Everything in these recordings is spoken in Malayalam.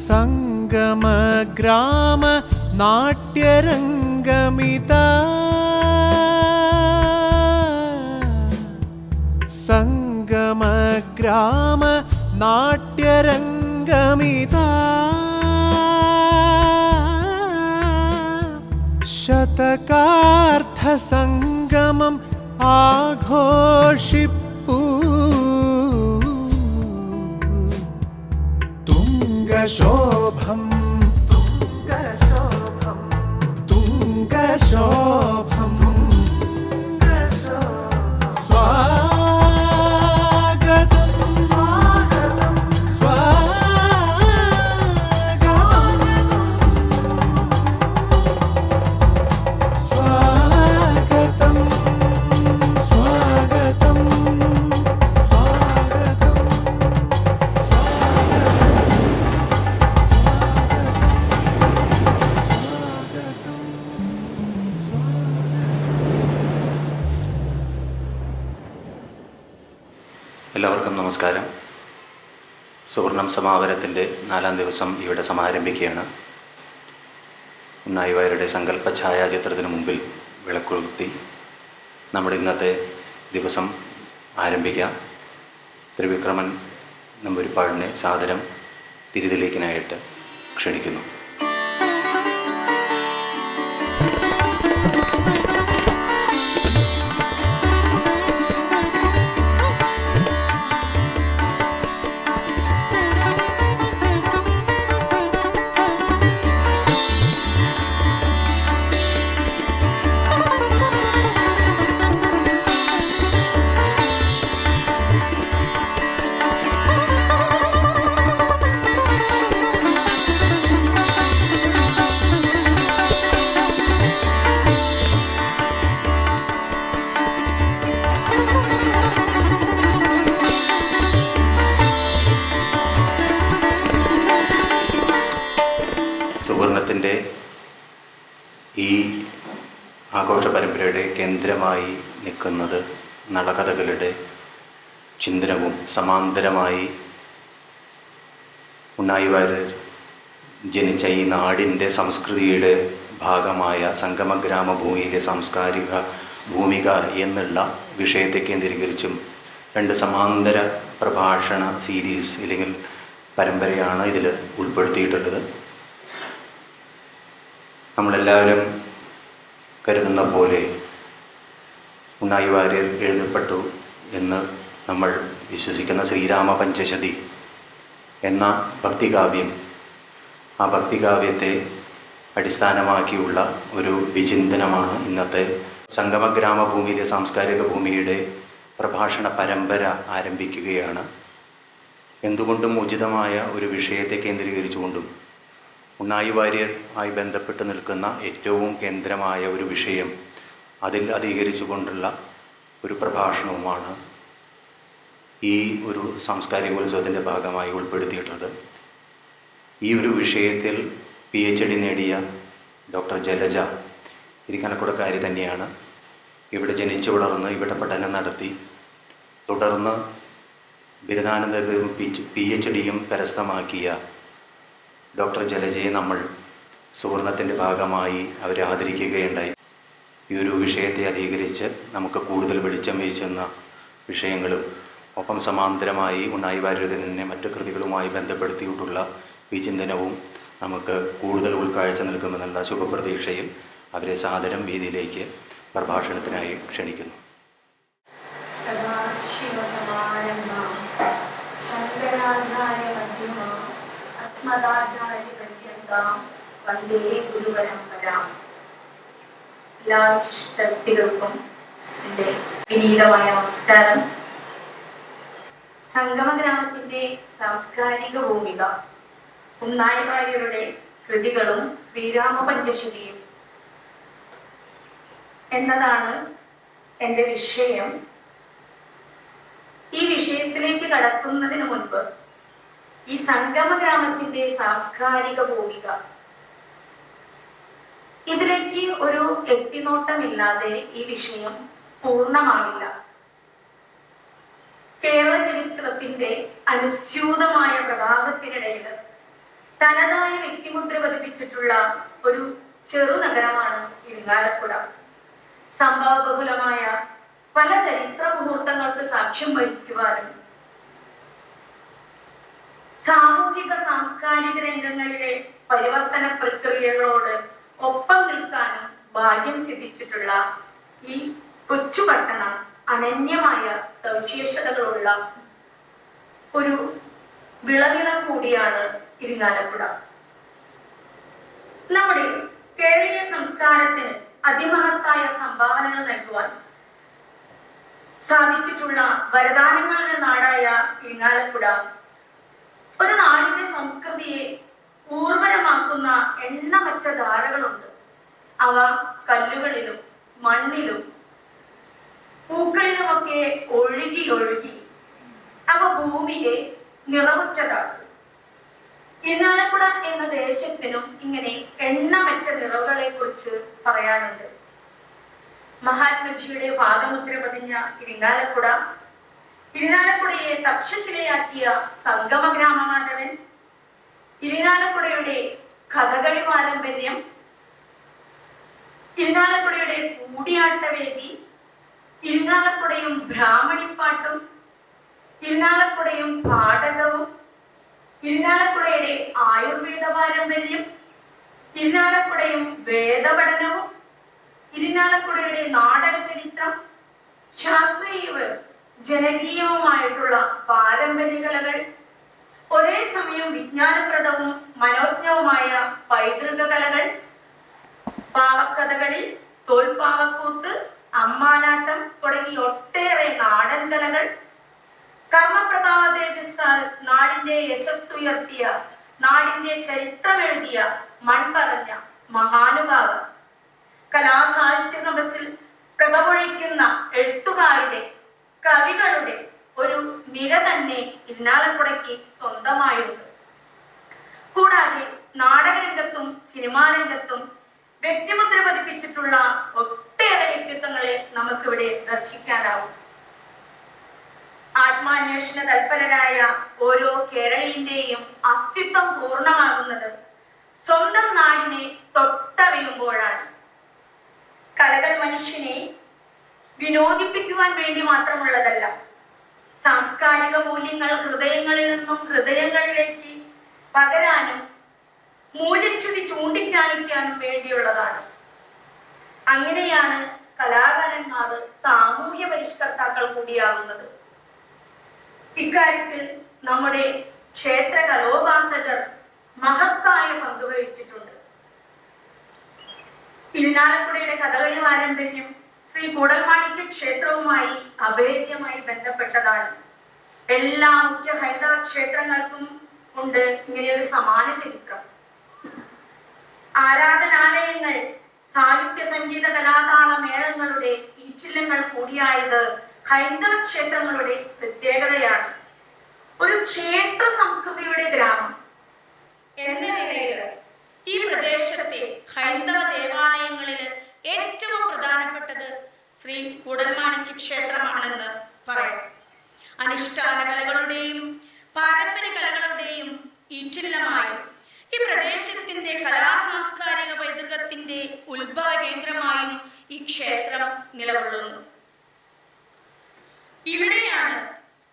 സംഗമ ഗ്രാമ നാട്യരംഗമിതാ സംഗമ ഗ്രാമ നാട്യരംഗമിതാ ശതകാർത്ഥ സംഗമം ആഘോഷിപ്പൂ തുംഗശോഭം തുംഗശോഭം സ്വാഗതം സ്വാഗതം സ്വാഗതം എല്ലാവർക്കും നമസ്കാരം. സുവർണം സമാപനത്തിൻ്റെ 4ാം ദിവസം ഇവിടെ സമാരംഭിക്കുകയാണ്. ഉണ്ണായി വാര്യരുടെ സങ്കല്പ ഛായാചിത്രത്തിന് മുമ്പിൽ വിളക്കുകൊളുത്തി നമ്മുടെ ഇന്നത്തെ ദിവസം ആരംഭിക്കാം. ത്രിവിക്രമൻ നമ്പൂതിരിപ്പാടിനെ സാദരം തിരിതെളിയിക്കാനായിട്ട് ക്ഷണിക്കുന്നു. സുവർണത്തിൻ്റെ ഈ ആഘോഷ പരമ്പരയുടെ കേന്ദ്രമായി നിൽക്കുന്നത് നളകഥകളുടെ ചിന്തനവും സമാന്തരമായി ഉണ്ണായി വാര്യർ ജനിച്ച ഈ നാടിൻ്റെ സംസ്കൃതിയുടെ ഭാഗമായ സംഗമഗ്രാമ ഭൂമിയിലെ സാംസ്കാരിക ഭൂമിക എന്നുള്ള വിഷയത്തെ കേന്ദ്രീകരിച്ചും 2 സമാന്തര പ്രഭാഷണ സീരീസ് അല്ലെങ്കിൽ പരമ്പരയാണ് ഇതിൽ ഉൾപ്പെടുത്തിയിട്ടുള്ളത്. നമ്മളെല്ലാവരും കരുതുന്ന പോലെ ഉണ്ണായി വാര്യർ എഴുതപ്പെട്ടു എന്ന് നമ്മൾ വിശ്വസിക്കുന്ന ശ്രീരാമ പഞ്ചശതി എന്ന ഭക്തികാവ്യം, ആ ഭക്തികാവ്യത്തെ അടിസ്ഥാനമാക്കിയുള്ള ഒരു വിചിന്തനമാണ് ഇന്നത്തെ സംഗമഗ്രാമ ഭൂമിയിലെ സാംസ്കാരിക ഭൂമിയുടെ പ്രഭാഷണ പരമ്പര ആരംഭിക്കുകയാണ്. എന്തുകൊണ്ടും ഉചിതമായ ഒരു വിഷയത്തെ കേന്ദ്രീകരിച്ചുകൊണ്ടും ഉണ്ണായി വാര്യർ ആയി ബന്ധപ്പെട്ട് നിൽക്കുന്ന ഏറ്റവും കേന്ദ്രമായ ഒരു വിഷയം അതിൽ അധികരിച്ചുകൊണ്ടുള്ള ഒരു പ്രഭാഷണവുമാണ് ഈ ഒരു സാംസ്കാരികോത്സവത്തിൻ്റെ ഭാഗമായി ഉൾപ്പെടുത്തിയിട്ടുള്ളത്. ഈ ഒരു വിഷയത്തിൽ PhD നേടിയ ഡോക്ടർ ജലജ ഇരിങ്ങാലക്കുടക്കാരി തന്നെയാണ്. ഇവിടെ ജനിച്ചു വളർന്ന് ഇവിടെ പഠനം നടത്തി തുടർന്ന് ബിരുദാനന്തര PhDയും കരസ്ഥമാക്കിയ ഡോക്ടർ ജലജയെ നമ്മൾ സുവർണത്തിൻ്റെ ഭാഗമായി അവരെ ആദരിക്കുകയുണ്ടായി. ഈ ഒരു വിഷയത്തെ അധികരിച്ച് നമുക്ക് കൂടുതൽ വെളിച്ചം വീശുന്ന വിഷയങ്ങളും ഒപ്പം സമാന്തരമായി ഉണ്ണായി വാര്യരുടെ മറ്റു കൃതികളുമായി ബന്ധപ്പെടുത്തിയിട്ടുള്ള വിചിന്തനവും നമുക്ക് കൂടുതൽ ഉൾക്കാഴ്ച നൽകുമെന്നുള്ള ശുഭപ്രതീക്ഷയിൽ അവരെ സാദരം വേദിയിലേക്ക് പ്രഭാഷണത്തിനായി ക്ഷണിക്കുന്നു. വന്ദേ ഗുരുപരമ്പര. എല്ലാ വിശിഷ്ട വ്യക്തികൾക്കും എൻ്റെ വിനീതമായ നമസ്കാരം. സംഗമഗ്രാമത്തിൻ്റെ സാംസ്കാരിക ഭൂമിക, ഉണ്ണായി വാര്യരുടെ കൃതികളും ശ്രീരാമ പഞ്ചശതിയും എന്നതാണ് എൻ്റെ വിഷയം. ഈ വിഷയത്തിലേക്ക് കടക്കുന്നതിന് മുൻപ് ഈ സംഗമഗ്രാമത്തിന്റെ സാംസ്കാരിക ഭൂമിക, ഇതിലേക്ക് ഒരു എത്തിനോട്ടമില്ലാതെ ഈ വിഷയം പൂർണ്ണമാവില്ല. കേരള ചരിത്രത്തിന്റെ അനുസ്യൂതമായ പ്രഭാവത്തിനിടയിൽ തനതായ വ്യക്തിമുദ്ര പതിപ്പിച്ചിട്ടുള്ള ഒരു ചെറുനഗരമാണ് ഇരിങ്ങാലക്കുട. സംഭവബഹുലമായ പല ചരിത്ര മുഹൂർത്തങ്ങൾക്ക് സാക്ഷ്യം വഹിക്കുവാനും സാമൂഹിക സാംസ്കാരിക രംഗങ്ങളിലെ പരിവർത്തന പ്രക്രിയകളോട് ഒപ്പം നിൽക്കാനും ഭാഗ്യം സിദ്ധിച്ചിട്ടുള്ള ഈ കൊച്ചു പട്ടണം അനന്യമായ സവിശേഷതകളുള്ള ഒരു വിളനിലം കൂടിയാണ് ഇരിങ്ങാലക്കുട. നമ്മുടെ കേരളീയ സംസ്കാരത്തിന് അതിമഹത്തായ സംഭാവനകൾ നൽകുവാൻ സാധിച്ചിട്ടുള്ള വരദാനങ്ങളുടെ നാടായ ഇരിങ്ങാലക്കുട ഒരു നാടിന്റെ സംസ്കൃതിയെ ഊർവരമാക്കുന്ന എണ്ണമറ്റ ധാരകളുണ്ട്. അവ കല്ലുകളിലും മണ്ണിലും പൂക്കളിലുമൊക്കെ ഒഴുകി ഒഴുകി അവ ഭൂമിയെ നിറവുറ്റതാക്കും. ഇരിങ്ങാലക്കുട എന്ന ദേശത്തിനും ഇങ്ങനെ എണ്ണമറ്റ നിറവുകളെ കുറിച്ച് പറയാനുണ്ട്. മഹാത്മജിയുടെ പാദമുദ്ര പതിഞ്ഞ ഇരിങ്ങാലക്കുട, ഇരിങ്ങാലക്കുടയെ തക്ഷശിലയാക്കിയ സംഗമ ഗ്രാമമാധവൻ, ഇരിങ്ങാലക്കുടയുടെ കഥകളി പാരമ്പര്യം, ഇരിങ്ങാലക്കുടയുടെ കൂടിയാട്ടവേദി, ഇരിങ്ങാലക്കുടയും ബ്രാഹ്മണിപ്പാട്ടും, ഇരിങ്ങാലക്കുടയും പാടകവും, ഇരിങ്ങാലക്കുടയുടെ ആയുർവേദ പാരമ്പര്യം, ഇരിങ്ങാലക്കുടയും വേദപഠനവും, ഇരിങ്ങാലക്കുടയുടെ നാടക ചരിത്രം, ശാസ്ത്രീയവും ജനകീയവുമായിട്ടുള്ള പാരമ്പര്യ കലകൾ, ഒരേ സമയം വിജ്ഞാനപ്രദവും മനോജ്ഞവുമായ പൈതൃക കലകൾ, പാവക്കഥകളി, തോൽപ്പാവക്കൂത്ത്, അമ്മാനാട്ടം തുടങ്ങി ഒട്ടേറെ നാടൻ കലകൾ, കർമ്മപ്രഭാവ തേജസ്സാൽ നാടിന്റെ യശസ്സുയർത്തിയ, നാടിന്റെ ചരിത്രമെഴുതിയ മൺപറഞ്ഞ മഹാനുഭാവർ, കലാസാഹിത്യ സദസ്സിൽ പ്രഭ പൊഴിക്കുന്ന എഴുത്തുകാരുടെ, കവികളുടെ ഒരു നിര തന്നെ ഇരിങ്ങാലക്കുടയ്ക്ക് സ്വന്തമായുണ്ട്. കൂടാതെ നാടകരംഗത്തും സിനിമാ രംഗത്തും വ്യക്തിമുദ്ര പതിപ്പിച്ചിട്ടുള്ള ഒട്ടേറെ വ്യക്തിത്വങ്ങളെ നമുക്കിവിടെ ദർശിക്കാനാവും. ആത്മാന്വേഷണ തൽപരരായ ഓരോ കേരളീയന്റെയും അസ്തിത്വം പൂർണ്ണമാകുന്നത് സ്വന്തം നാടിനെ തൊട്ടറിയുമ്പോഴാണ്. കലകൾ മനുഷ്യനെ വിനോദിപ്പിക്കുവാൻ വേണ്ടി മാത്രമുള്ളതല്ല, സാംസ്കാരിക മൂല്യങ്ങൾ ഹൃദയങ്ങളിൽ നിന്നും ഹൃദയങ്ങളിലേക്ക് പകരാനും മൂല്യച്യുതി ചൂണ്ടിക്കാണിക്കാനും വേണ്ടിയുള്ളതാണ്. അങ്ങനെയാണ് കലാകാരന്മാർ സാമൂഹ്യ പരിഷ്കർത്താക്കൾ കൂടിയാകുന്നത്. ഇക്കാര്യത്തിൽ നമ്മുടെ ക്ഷേത്ര കലോപാസകർ മഹത്തായ പങ്ക് വഹിച്ചിട്ടുണ്ട്. ഇരിങ്ങാലക്കുടയുടെ കഥകളി പാരമ്പര്യം ശ്രീ കൂടൽമാണിക്യ ക്ഷേത്രവുമായി അഭേദ്യമായി ബന്ധപ്പെട്ടതാണ്. എല്ലാ മുഖ്യ ഹൈന്ദവ ക്ഷേത്രങ്ങൾക്കും ഉണ്ട് ഇങ്ങനെയൊരു സമാന ചരിത്രം. ആരാധനാലയങ്ങൾ, സാഹിത്യ സംഗീത കലാതാള മേളങ്ങളുടെ ഈറ്റില്ലങ്ങൾ കൂടിയായത് ഹൈന്ദവ ക്ഷേത്രങ്ങളുടെ പ്രത്യേകതയാണ്. ഒരു ക്ഷേത്ര സംസ്കൃതിയുടെ ഗ്രാമം എന്ന നിലയിൽ ഈ പ്രദേശത്തെ ഹൈന്ദവ ദേവാലയങ്ങളിൽ ഏറ്റവും പ്രധാനപ്പെട്ടത് ശ്രീ കൂടൽമാണിക്യ ക്ഷേത്രമാണെന്ന് പറയാം. അനുഷ്ഠാന കലകളുടെയും പാരമ്പര്യ കലകളുടെയും ഈറ്റില്ലമായി ഈ പ്രദേശത്തിന്റെ കലാസാംസ്കാരിക പൈതൃകത്തിന്റെ ഉത്ഭവ കേന്ദ്രമായും ഈ ക്ഷേത്രം നിലകൊള്ളുന്നു. ഇവിടെയാണ്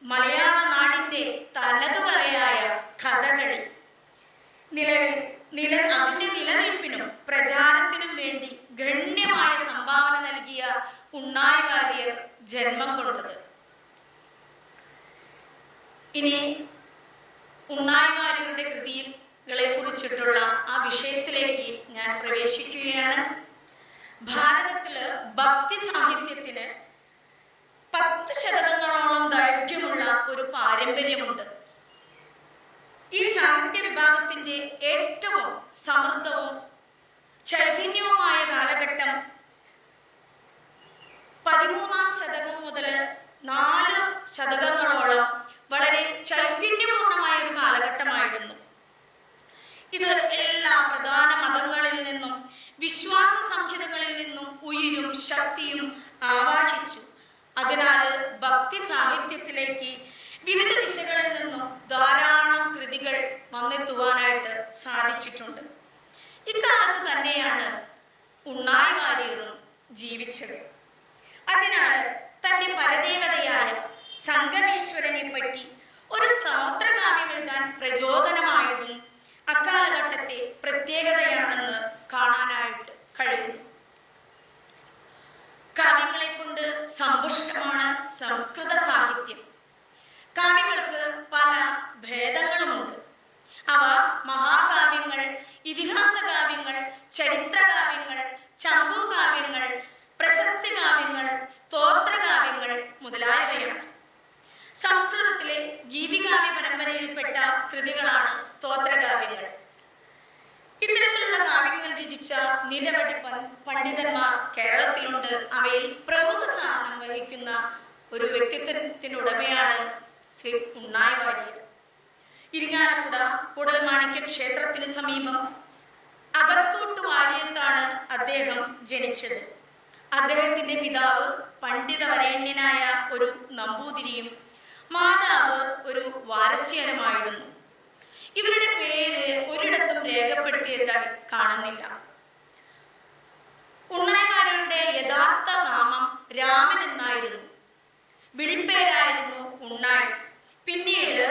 മലയാള നാടിന്റെ തനതു കലയായ കഥകളി അതിന്റെ നിലനിൽപ്പിനും പ്രചാരത്തിനും വേണ്ടി ഗണ്യമായ സംഭാവന നൽകിയ ഉണ്ണായി വാര്യർ ജന്മം കൊണ്ടത്. ഇനി ഉണ്ണായി വാര്യരുടെ കൃതികളെ കുറിച്ചിട്ടുള്ള ആ വിഷയത്തിലേക്ക് ഞാൻ പ്രവേശിക്കുകയാണ്. ഭാരതത്തില് ഭക്തി സാഹിത്യത്തിന് 10 ശതകങ്ങളോളം ദൈർഘ്യമുള്ള ഒരു പാരമ്പര്യമുണ്ട്. ഈ സാഹിത്യ വിഭാഗത്തിന്റെ ഏറ്റവും സമൃദ്ധവും ചൈതന്യവുമായ കാലഘട്ടം 13ാം ശതകം മുതൽ 4 ശതകങ്ങളോളം വളരെ ചൈതന്യപൂർണമായ ഒരു കാലഘട്ടമായിരുന്നു. ഇത് എല്ലാ പ്രധാന മതങ്ങളിൽ നിന്നും വിശ്വാസ സംഹിതകളിൽ നിന്നും ഉയിരും ശക്തിയും ആവാഹിച്ചു. അതിനാൽ ഭക്തി സാഹിത്യത്തിലേക്ക് വിവിധ ദിശകളിൽ നിന്നും ധാരാളം കൃതികൾ വന്നെത്തുവാനായിട്ട് തന്നെയാണ് ഉണ്ണായി വാര്യരും ജീവിച്ചത്. അതിനാൽ തന്റെ പരദേവതയായ സംഗമേശ്വരനെ പറ്റി ഒരു സ്തോത്രകാവ്യം എഴുതാൻ പ്രചോദനമായതും അക്കാലഘട്ടത്തെ പ്രത്യേകതയാണെന്ന് കാണാനായിട്ട് കഴിയുന്നു. കാവ്യങ്ങളെ കൊണ്ട് സമ്പുഷ്ടമാണ് സംസ്കൃത സാഹിത്യം. കാവ്യങ്ങൾക്ക് പല ഭേദങ്ങളുമുണ്ട്. അവ മഹാകാവ്യങ്ങൾ, ഇതിഹാസ കാവ്യങ്ങൾ, ചരിത്രകാവ്യങ്ങൾ, ചമ്പുകാവ്യങ്ങൾ, പ്രശസ്തി കാവ്യങ്ങൾ, സ്തോത്രകാവ്യങ്ങൾ മുതലായവയാണ്. സംസ്കൃതത്തിലെ ഗീതികാവ്യ പരമ്പരയിൽപ്പെട്ട കൃതികളാണ് സ്തോത്രകാവ്യങ്ങൾ. ഇത്തരത്തിലുള്ള കാവ്യങ്ങൾ രചിച്ച നിരവധി പണ്ഡിതന്മാർ കേരളത്തിലുണ്ട്. അവയിൽ പ്രമുഖ സ്ഥാനം വഹിക്കുന്ന ഒരു വ്യക്തിത്വത്തിനുടമയാണ് ശ്രീ ഉണ്ണായി വാര്യർ. ഇരിങ്ങാലക്കുട കൂടൽമാണിക്യ ക്ഷേത്രത്തിന് സമീപം അകത്തൂട്ട് വാര്യത്താണ് അദ്ദേഹം ജനിച്ചത്. അദ്ദേഹത്തിന്റെ പിതാവ് പണ്ഡിതവരേണ്യനായ ഒരു നമ്പൂതിരിയും മാതാവ് ഒരു വാരസ്യനുമായിരുന്നു. ഇവരുടെ പേര് ഒരിടത്തും രേഖപ്പെടുത്തിയതായി കാണുന്നില്ല. ഉണ്ണായി വാര്യരുടെ യഥാർത്ഥ നാമം രാമൻ എന്നായിരുന്നു. വിളിപ്പേരായിരുന്നു ഉണ്ണായി. പിന്നീട്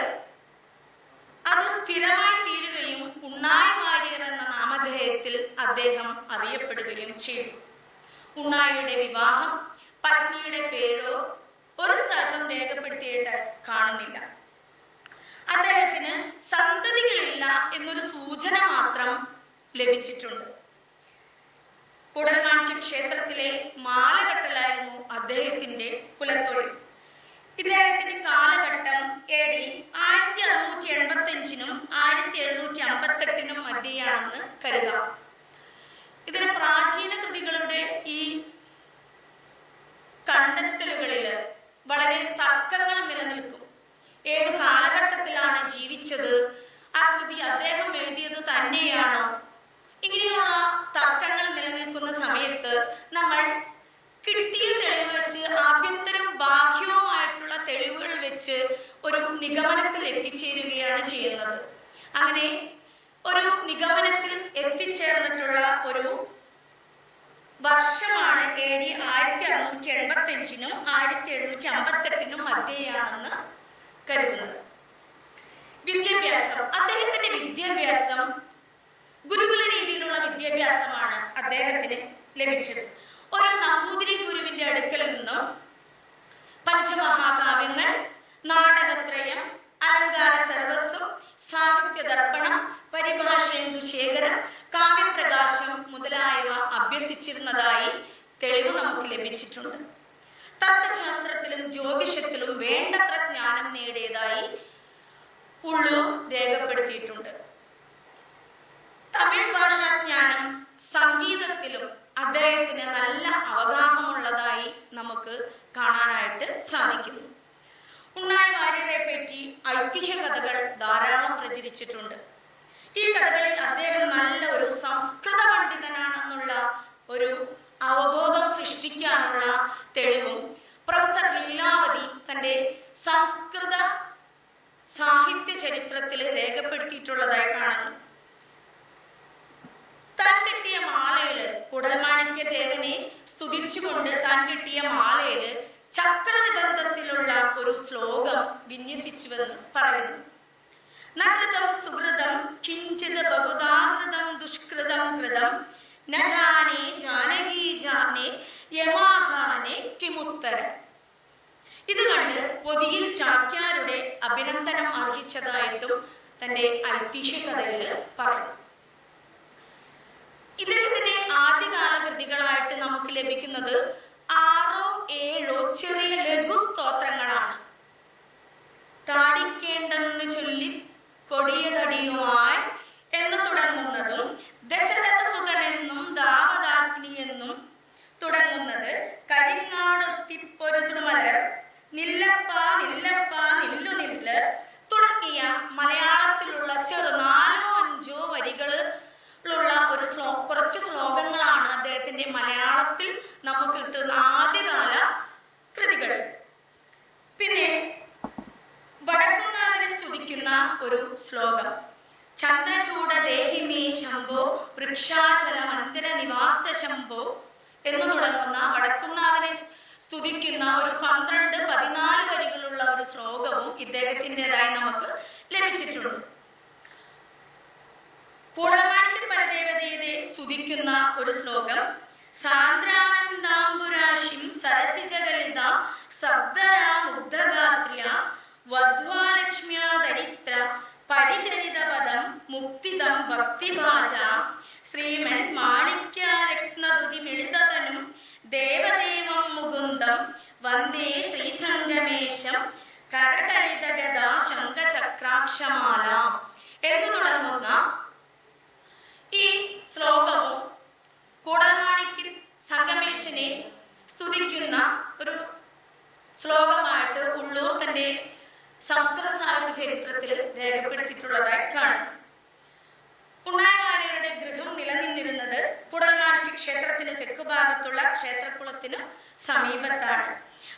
അത് സ്ഥിരമായി തീരുകയും ഉണ്ണായി വാര്യർ എന്ന നാമധേയത്തിൽ അദ്ദേഹം അറിയപ്പെടുകയും ചെയ്തു. ഉണ്ണായിയുടെ വിവാഹം, പത്നിയുടെ പേരോ ഒരു സ്ഥലത്തും രേഖപ്പെടുത്തിയിട്ട് കാണുന്നില്ല. അദ്ദേഹത്തിന് സന്തതികളില്ല എന്നൊരു സൂചന മാത്രം ലഭിച്ചിട്ടുണ്ട്. കൂടൽമാണിക്യ ക്ഷേത്രത്തിലെ മാലകെട്ടലായിരുന്നു അദ്ദേഹത്തിന്റെ കുലത്തൊഴിൽ. ഇദ്ദേഹത്തിന്റെ കാലഘട്ടം AD 1685 1758 മധ്യയാണെന്ന് കരുതാം. ഇതിന് പ്രാചീന കൃതികളുടെ ഈ കണ്ടെത്തലുകളിൽ വളരെ തർക്കങ്ങൾ നിലനിൽക്കും. ഏത് കാലഘട്ടത്തിലാണ് ജീവിച്ചത്, ആ കൃതി അദ്ദേഹം എഴുതിയത് തന്നെയാണോ, ഇങ്ങനെയുള്ള തർക്കങ്ങൾ നിലനിൽക്കുന്ന സമയത്ത് നമ്മൾ കിട്ടിയ തെളിവ് വെച്ച്, ആഭ്യന്തരവും ബാഹ്യവുമായിട്ടുള്ള തെളിവുകൾ വെച്ച് ഒരു നിഗമനത്തിൽ എത്തിച്ചേരുകയാണ് ചെയ്യുന്നത്. അങ്ങനെ ഒരു നിഗമനത്തിൽ എത്തിച്ചേർന്നിട്ടുള്ള ഒരു വർഷമാണ് AD 1685 1758 മധ്യയാണെന്ന് കരുതുന്നത്. വിദ്യാഭ്യാസം, അദ്ദേഹത്തിന്റെ വിദ്യാഭ്യാസം ഗുരുകുല രീതിയിലുള്ള വിദ്യാഭ്യാസമാണ് അദ്ദേഹത്തിന് ലഭിച്ചത്. ഒരു നമ്പൂതിരി ഗുരുവിന്റെ അടുക്കൽ നിന്നും പഞ്ചമഹാകാവ്യങ്ങൾ, നാടകത്രയം, അലങ്കാര സർവസ്വം, സാഹിത്യ ദർപ്പണം, പരിഭാഷേന്ദുശേഖരം, കാവ്യപ്രകാശം മുതലായവ അഭ്യസിച്ചിരുന്നതായി തെളിവ് നമുക്ക് ലഭിച്ചിട്ടുണ്ട്. തർക്കശാസ്ത്രത്തിലും ജ്യോതിഷത്തിലും വേണ്ടത്ര ജ്ഞാനം നേടിയതായി ഉള്ളൂർ രേഖപ്പെടുത്തിയിട്ടുണ്ട്. തമിഴ് ഭാഷാജ്ഞാനം, സംഗീതത്തിലും അദ്ദേഹത്തിന് നല്ല അവഗാഹമുള്ളതായി നമുക്ക് കാണാനായിട്ട് സാധിക്കുന്നു. ഉണ്ണായി വാര്യരെ പറ്റി ഐതിഹ്യ കഥകൾ ധാരാളം പ്രചരിച്ചിട്ടുണ്ട്. ഈ കഥകളിൽ അദ്ദേഹം നല്ല ഒരു സംസ്കൃത പണ്ഡിതനാണെന്നുള്ള ഒരു അവബോധം സൃഷ്ടിക്കാനുള്ള തെളിവും പ്രൊഫസർ ലീലാവതി തൻ്റെ സംസ്കൃത സാഹിത്യ ചരിത്രത്തിൽ രേഖപ്പെടുത്തിയിട്ടുള്ളതായി കാണുന്നു. താൻ കിട്ടിയ മാലയില്, കുടൽമാണിക്യ ദേവനെ സ്തുതിച്ചുകൊണ്ട് താൻ കിട്ടിയ മാലയില് ചക്രനിബന്ധത്തിലുള്ള ഒരു ശ്ലോകം വിന്യസിച്ചുവെന്ന് പറയുന്നു. നകൃതം സുഹൃതം കിഞ്ചിത് ബഹുദാകൃതം ദുഷ്കൃതം കൃതം ന ജാനേ ജാനകീ ജാനേ യമാഹാനേ കിമുത്തരം. ഇത് കണ്ട് പൊതിയിൽ ചാക്യാരുടെ അഭിനന്ദനം അർഹിച്ചതായിട്ടും തന്റെ ഐതിഹ്യ കഥയിൽ പറയുന്നു. ഇദ്ദേഹത്തിന്റെ ആദ്യകാല കൃതികളായിട്ട് നമുക്ക് ലഭിക്കുന്നത് 6 7 ചെറിയ ലഘു സ്തോത്രങ്ങളാണ്. താടിക്കേണ്ടെന്ന് ചൊല്ലി കൊടിയ തടിയുമായി എന്ന് തുടങ്ങുന്നതും ദശരഥസുതനെന്നും ദാവദാഗ്നി എന്നും തുടങ്ങുന്നത് കരിങ്ങാടൊത്തിപ്പൊരുതുമലർ നില്ലപ്പ നില്ലപ്പ നില്ലു നില്ല് തുടങ്ങിയ മലയാളത്തിലുള്ള ചെറു 4 5 വരികളുള്ള ഒരു കുറച്ച് ശ്ലോകങ്ങളാണ് അദ്ദേഹത്തിന്റെ മലയാളത്തിൽ നമുക്ക് കിട്ടുന്ന ആദ്യകാല കൃതികൾ. പിന്നെ വടക്കുന്നാഥനെ സ്തുതിക്കുന്ന ഒരു ശ്ലോകം, ചന്ദ്രചൂട ദേഹിമേ ശംഭോ വൃക്ഷാചല മന്ദിര നിവാസ ശംഭോ എന്ന് തുടങ്ങുന്ന വടക്കുന്നാഥനെ സ്തുതിക്കുന്ന ഒരു 12-14 വരികളുള്ള ഒരു ശ്ലോകവും ഇദ്ദേഹത്തിൻ്റെതായി നമുക്ക് ലഭിച്ചിട്ടുണ്ട്. കൂടൽമാണിക്യ പരദേവതയെ സ്തുതിക്കുന്ന ഒരു ശ്ലോകം സാന്ദ്രാനന്ദാംബുരാശിം സരസിജഗലിത സബ്ദരാ മുഗ്ധഗാത്ര്യ വധ്വാലക്ഷ്മ്യാ ദരിദ്ര പരിചരിതപദം മുക്തിദം ഭക്തിഭാജ ശ്രീമൻ മാണിക്യരത്നദുതിമിളിതതനും ദേവദേവം മുകുന്ദം വന്ദേ ശ്രീസംഗമേശം കരകലിതഗദാ ശംഖചക്രാക്ഷമാല എന്ന് തുടങ്ങുന്ന ഈ ശ്ലോകവും കൂടൽമാണിക്യ സംഗമേശനെ സ്തുതിക്കുന്ന ഒരു ശ്ലോകമായിട്ട് ഉള്ളൂർ തന്റെ സംസ്കൃത സാഹിത്യ ചരിത്രത്തിൽ രേഖപ്പെടുത്തിയിട്ടുള്ളതായി കാണുന്നു. ഉണ്ണായി വാര്യരുടെ ഗൃഹം നിലനിന്നിരുന്നത് കൂടൽമാണിക്യ ക്ഷേത്രത്തിന് തെക്ക് ഭാഗത്തുള്ള ക്ഷേത്രക്കുളത്തിന് സമീപത്താണ്.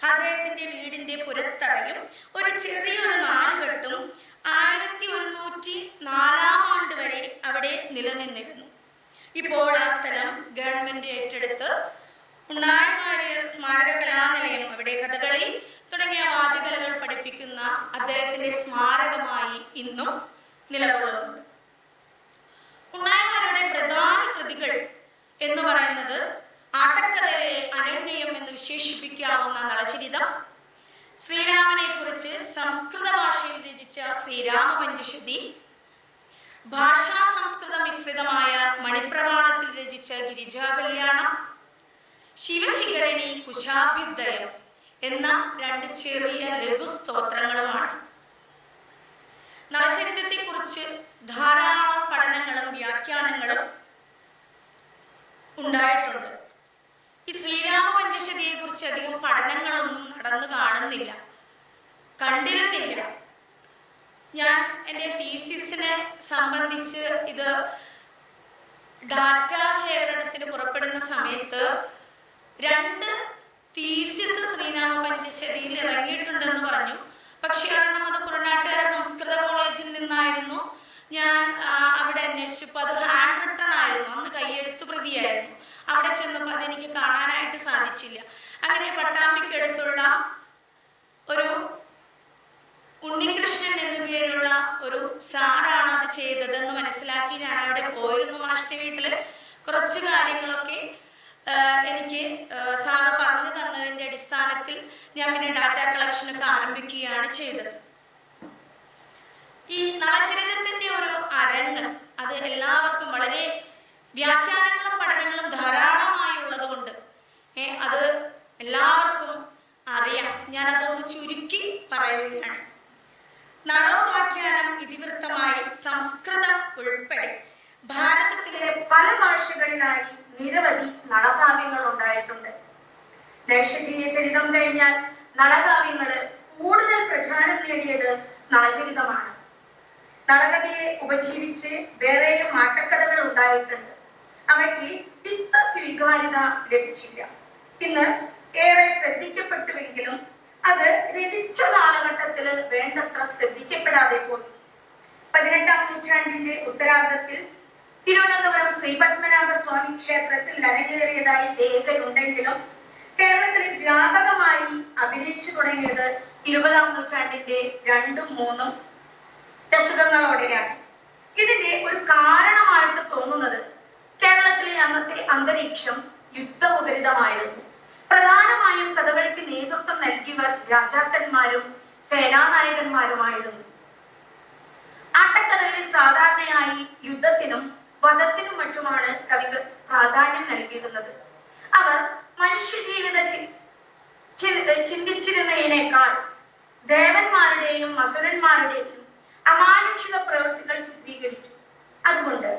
അദ്ദേഹത്തിന്റെ വീടിന്റെ പുരത്തറയും ഒരു ചെറിയൊരു നാലുകെട്ടും 1104 വരെ അവിടെ നിലനിന്നിരുന്നു. ഇപ്പോൾ ആ സ്ഥലം ഗവൺമെന്റ് ഏറ്റെടുത്ത് ഉണ്ണായി വാര്യർ സ്മാരക കലാനിലയം, അവിടെ കഥകളി തുടങ്ങിയ വാദ്യകലകൾ പഠിപ്പിക്കുന്ന അദ്ദേഹത്തിന്റെ സ്മാരകമായി ഇന്നും നിലകൊള്ളുന്നുണ്ട്. ഉണ്ണായി വാര്യരുടെ പ്രധാന കൃതികൾ എന്ന് പറയുന്നത് ആട്ടക്കഥയിലെ അനന്യം എന്ന് വിശേഷിപ്പിക്കാവുന്ന നളചരിതം, ശ്രീരാമനെ കുറിച്ച് സംസ്കൃത ഭാഷയിൽ രചിച്ച ശ്രീരാമ പഞ്ചശതി, ഭാഷാ സംസ്കൃത മിശ്രിതമായ മണിപ്രമാണത്തിൽ രചിച്ച ഗിരിജാ കല്യാണം, ശിവശിഖരണി കുശാഭ്യുദയം എന്ന 2 ചെറിയ ലഘു സ്തോത്രങ്ങളുമാണ്. നളചരിതത്തെ കുറിച്ച് ധാരാളം പഠനങ്ങളും വ്യാഖ്യാനങ്ങളും ഉണ്ടായിട്ടുണ്ട്. ഈ ശ്രീരാമ പഞ്ചശതിയെ കുറിച്ച് അധികം പഠനങ്ങളൊന്നും നടന്നു കണ്ടിരുന്നില്ല. ഞാൻ എൻ്റെ തീസിസിനെ സംബന്ധിച്ച് ഇത് ഡാറ്റ ശേഖരണത്തിന് പുറപ്പെടുന്ന സമയത്ത് 2 തീസിസ് ശ്രീരാമ പഞ്ചശതിയിൽ ഇറങ്ങിയിട്ടുണ്ടെന്ന് പറഞ്ഞു. പക്ഷെ കാരണം അത് കുട്ടനാട്ടുകര സംസ്കൃത കോളേജിൽ നിന്നായിരുന്നു ഞാൻ അവിടെ അന്വേഷിച്ചപ്പോൾ അത് ഹാൻഡ് റിട്ടൺ ആയിരുന്നു, അന്ന് കയ്യെഴുത്ത് പ്രതിയായിരുന്നു. അവിടെ ചെന്നപ്പോൾ അതെനിക്ക് കാണാനായിട്ട് സാധിച്ചില്ല. അങ്ങനെ പട്ടാമ്പിക്കടുത്തുള്ള ഒരു ഉണ്ണികൃഷ്ണൻ എന്നു പേരുള്ള ഒരു സാറാണ് അത് ചെയ്തതെന്ന് മനസ്സിലാക്കി ഞാൻ അവിടെ പോയിരുന്നു. മാഷിന്റെ വീട്ടില് കുറച്ച് കാര്യങ്ങളൊക്കെ എനിക്ക് സാറ് പറഞ്ഞു തന്നതിന്റെ അടിസ്ഥാനത്തിൽ ഞാൻ പിന്നെ ഡാറ്റ കളക്ഷനൊക്കെ ആരംഭിക്കുകയാണ് ചെയ്തത്. ഈ നളചരിതത്തിന്റെ ഒരു അരങ്ങ് അത് എല്ലാവർക്കും വളരെ വ്യാഖ്യാനങ്ങളും പഠനങ്ങളും ധാരാളമായി ഉള്ളത് കൊണ്ട് അത് എല്ലാവർക്കും അറിയാം. ഞാൻ അതൊന്ന് ചുരുക്കി പറയുകയാണ്. നളോപാഖ്യാനം ഇതിവൃത്തമായി സംസ്കൃതം ഉൾപ്പെടെ ഭാരതത്തിലെ പല ഭാഷകളിലായി നിരവധി നളകാവ്യങ്ങൾ ഉണ്ടായിട്ടുണ്ട്. നൈഷധീയ ചരിതം കഴിഞ്ഞാൽ നളകാവ്യങ്ങള് കൂടുതൽ പ്രചാരം നേടിയത് നളചരിതമാണ്. നളകഥയെ ഉപജീവിച്ച് വേറെയും ആട്ടക്കഥകൾ ഉണ്ടായിട്ടുണ്ട്. അവയ്ക്ക് ഇത്ര സ്വീകാര്യത ലഭിച്ചില്ല. ഇന്ന് ഏറെ ശ്രദ്ധിക്കപ്പെട്ടുവെങ്കിലും അത് രചിച്ച കാലഘട്ടത്തിൽ വേണ്ടത്ര ശ്രദ്ധിക്കപ്പെടാതെ പോയി. 18-ാം നൂറ്റാണ്ടിന്റെ ഉത്തരാർദ്ധത്തിൽ തിരുവനന്തപുരം ശ്രീപത്മനാഭ സ്വാമി ക്ഷേത്രത്തിൽ അരങ്ങേറിയതായി രേഖയുണ്ടെങ്കിലും കേരളത്തിൽ വ്യാപകമായി അഭിനയിച്ചു തുടങ്ങിയത് 20-ാം നൂറ്റാണ്ടിന്റെ 2ഉം 3ഉം ദശകങ്ങളോടെയാണ്. ഇതിന്റെ ഒരു കാരണമായിട്ട് തോന്നുന്നത് കേരളത്തിലെ അന്നത്തെ അന്തരീക്ഷം യുദ്ധമുഖരിതമായിരുന്നു. പ്രധാനമായും കഥകളിക്ക് നേതൃത്വം നൽകിയവർ രാജാക്കന്മാരും സേനാനായകന്മാരുമായിരുന്നു. ആട്ടക്കഥകളിൽ സാധാരണയായി യുദ്ധത്തിനും വധത്തിനും മറ്റുമാണ് കവികൾ പ്രാധാന്യം നൽകിയിരുന്നത്. അവർ മനുഷ്യജീവിത ചിന്തിച്ചിരുന്നതിനേക്കാൾ ദേവന്മാരുടെയും അസുരന്മാരുടെയും അമാനുഷിക പ്രവൃത്തികൾ ചിത്രീകരിച്ചു. അതുകൊണ്ട്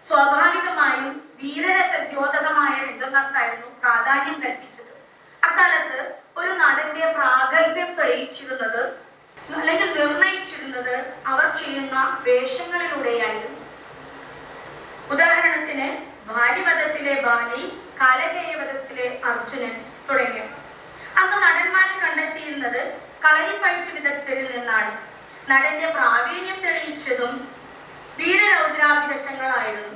സ്വാഭാവികമായും വീരരസദ്യോതകമായ രംഗങ്ങൾക്കായിരുന്നു പ്രാധാന്യം കൽപ്പിച്ചത്. അക്കാലത്ത് ഒരു നടന്റെ പ്രാഗൽഭ്യം തെളിയിച്ചിരുന്നത് അല്ലെങ്കിൽ നിർണയിച്ചിരുന്നത് അവർ ചെയ്യുന്ന വേഷങ്ങളിലൂടെയായിരുന്നു. ഉദാഹരണത്തിന് ബാലിവധത്തിലെ ബാലി, കാലകേയവധത്തിലെ അർജുനൻ തുടങ്ങിയവ. അന്ന് നടന്മാരെ കണ്ടെത്തിയിരുന്നത് കളരിപ്പയറ്റ് വിദഗ്ധരിൽ നിന്നാണ്. നടന്റെ പ്രാവീണ്യം തെളിയിച്ചതും വീരരൗദ്രാതിരസങ്ങളായിരുന്നു.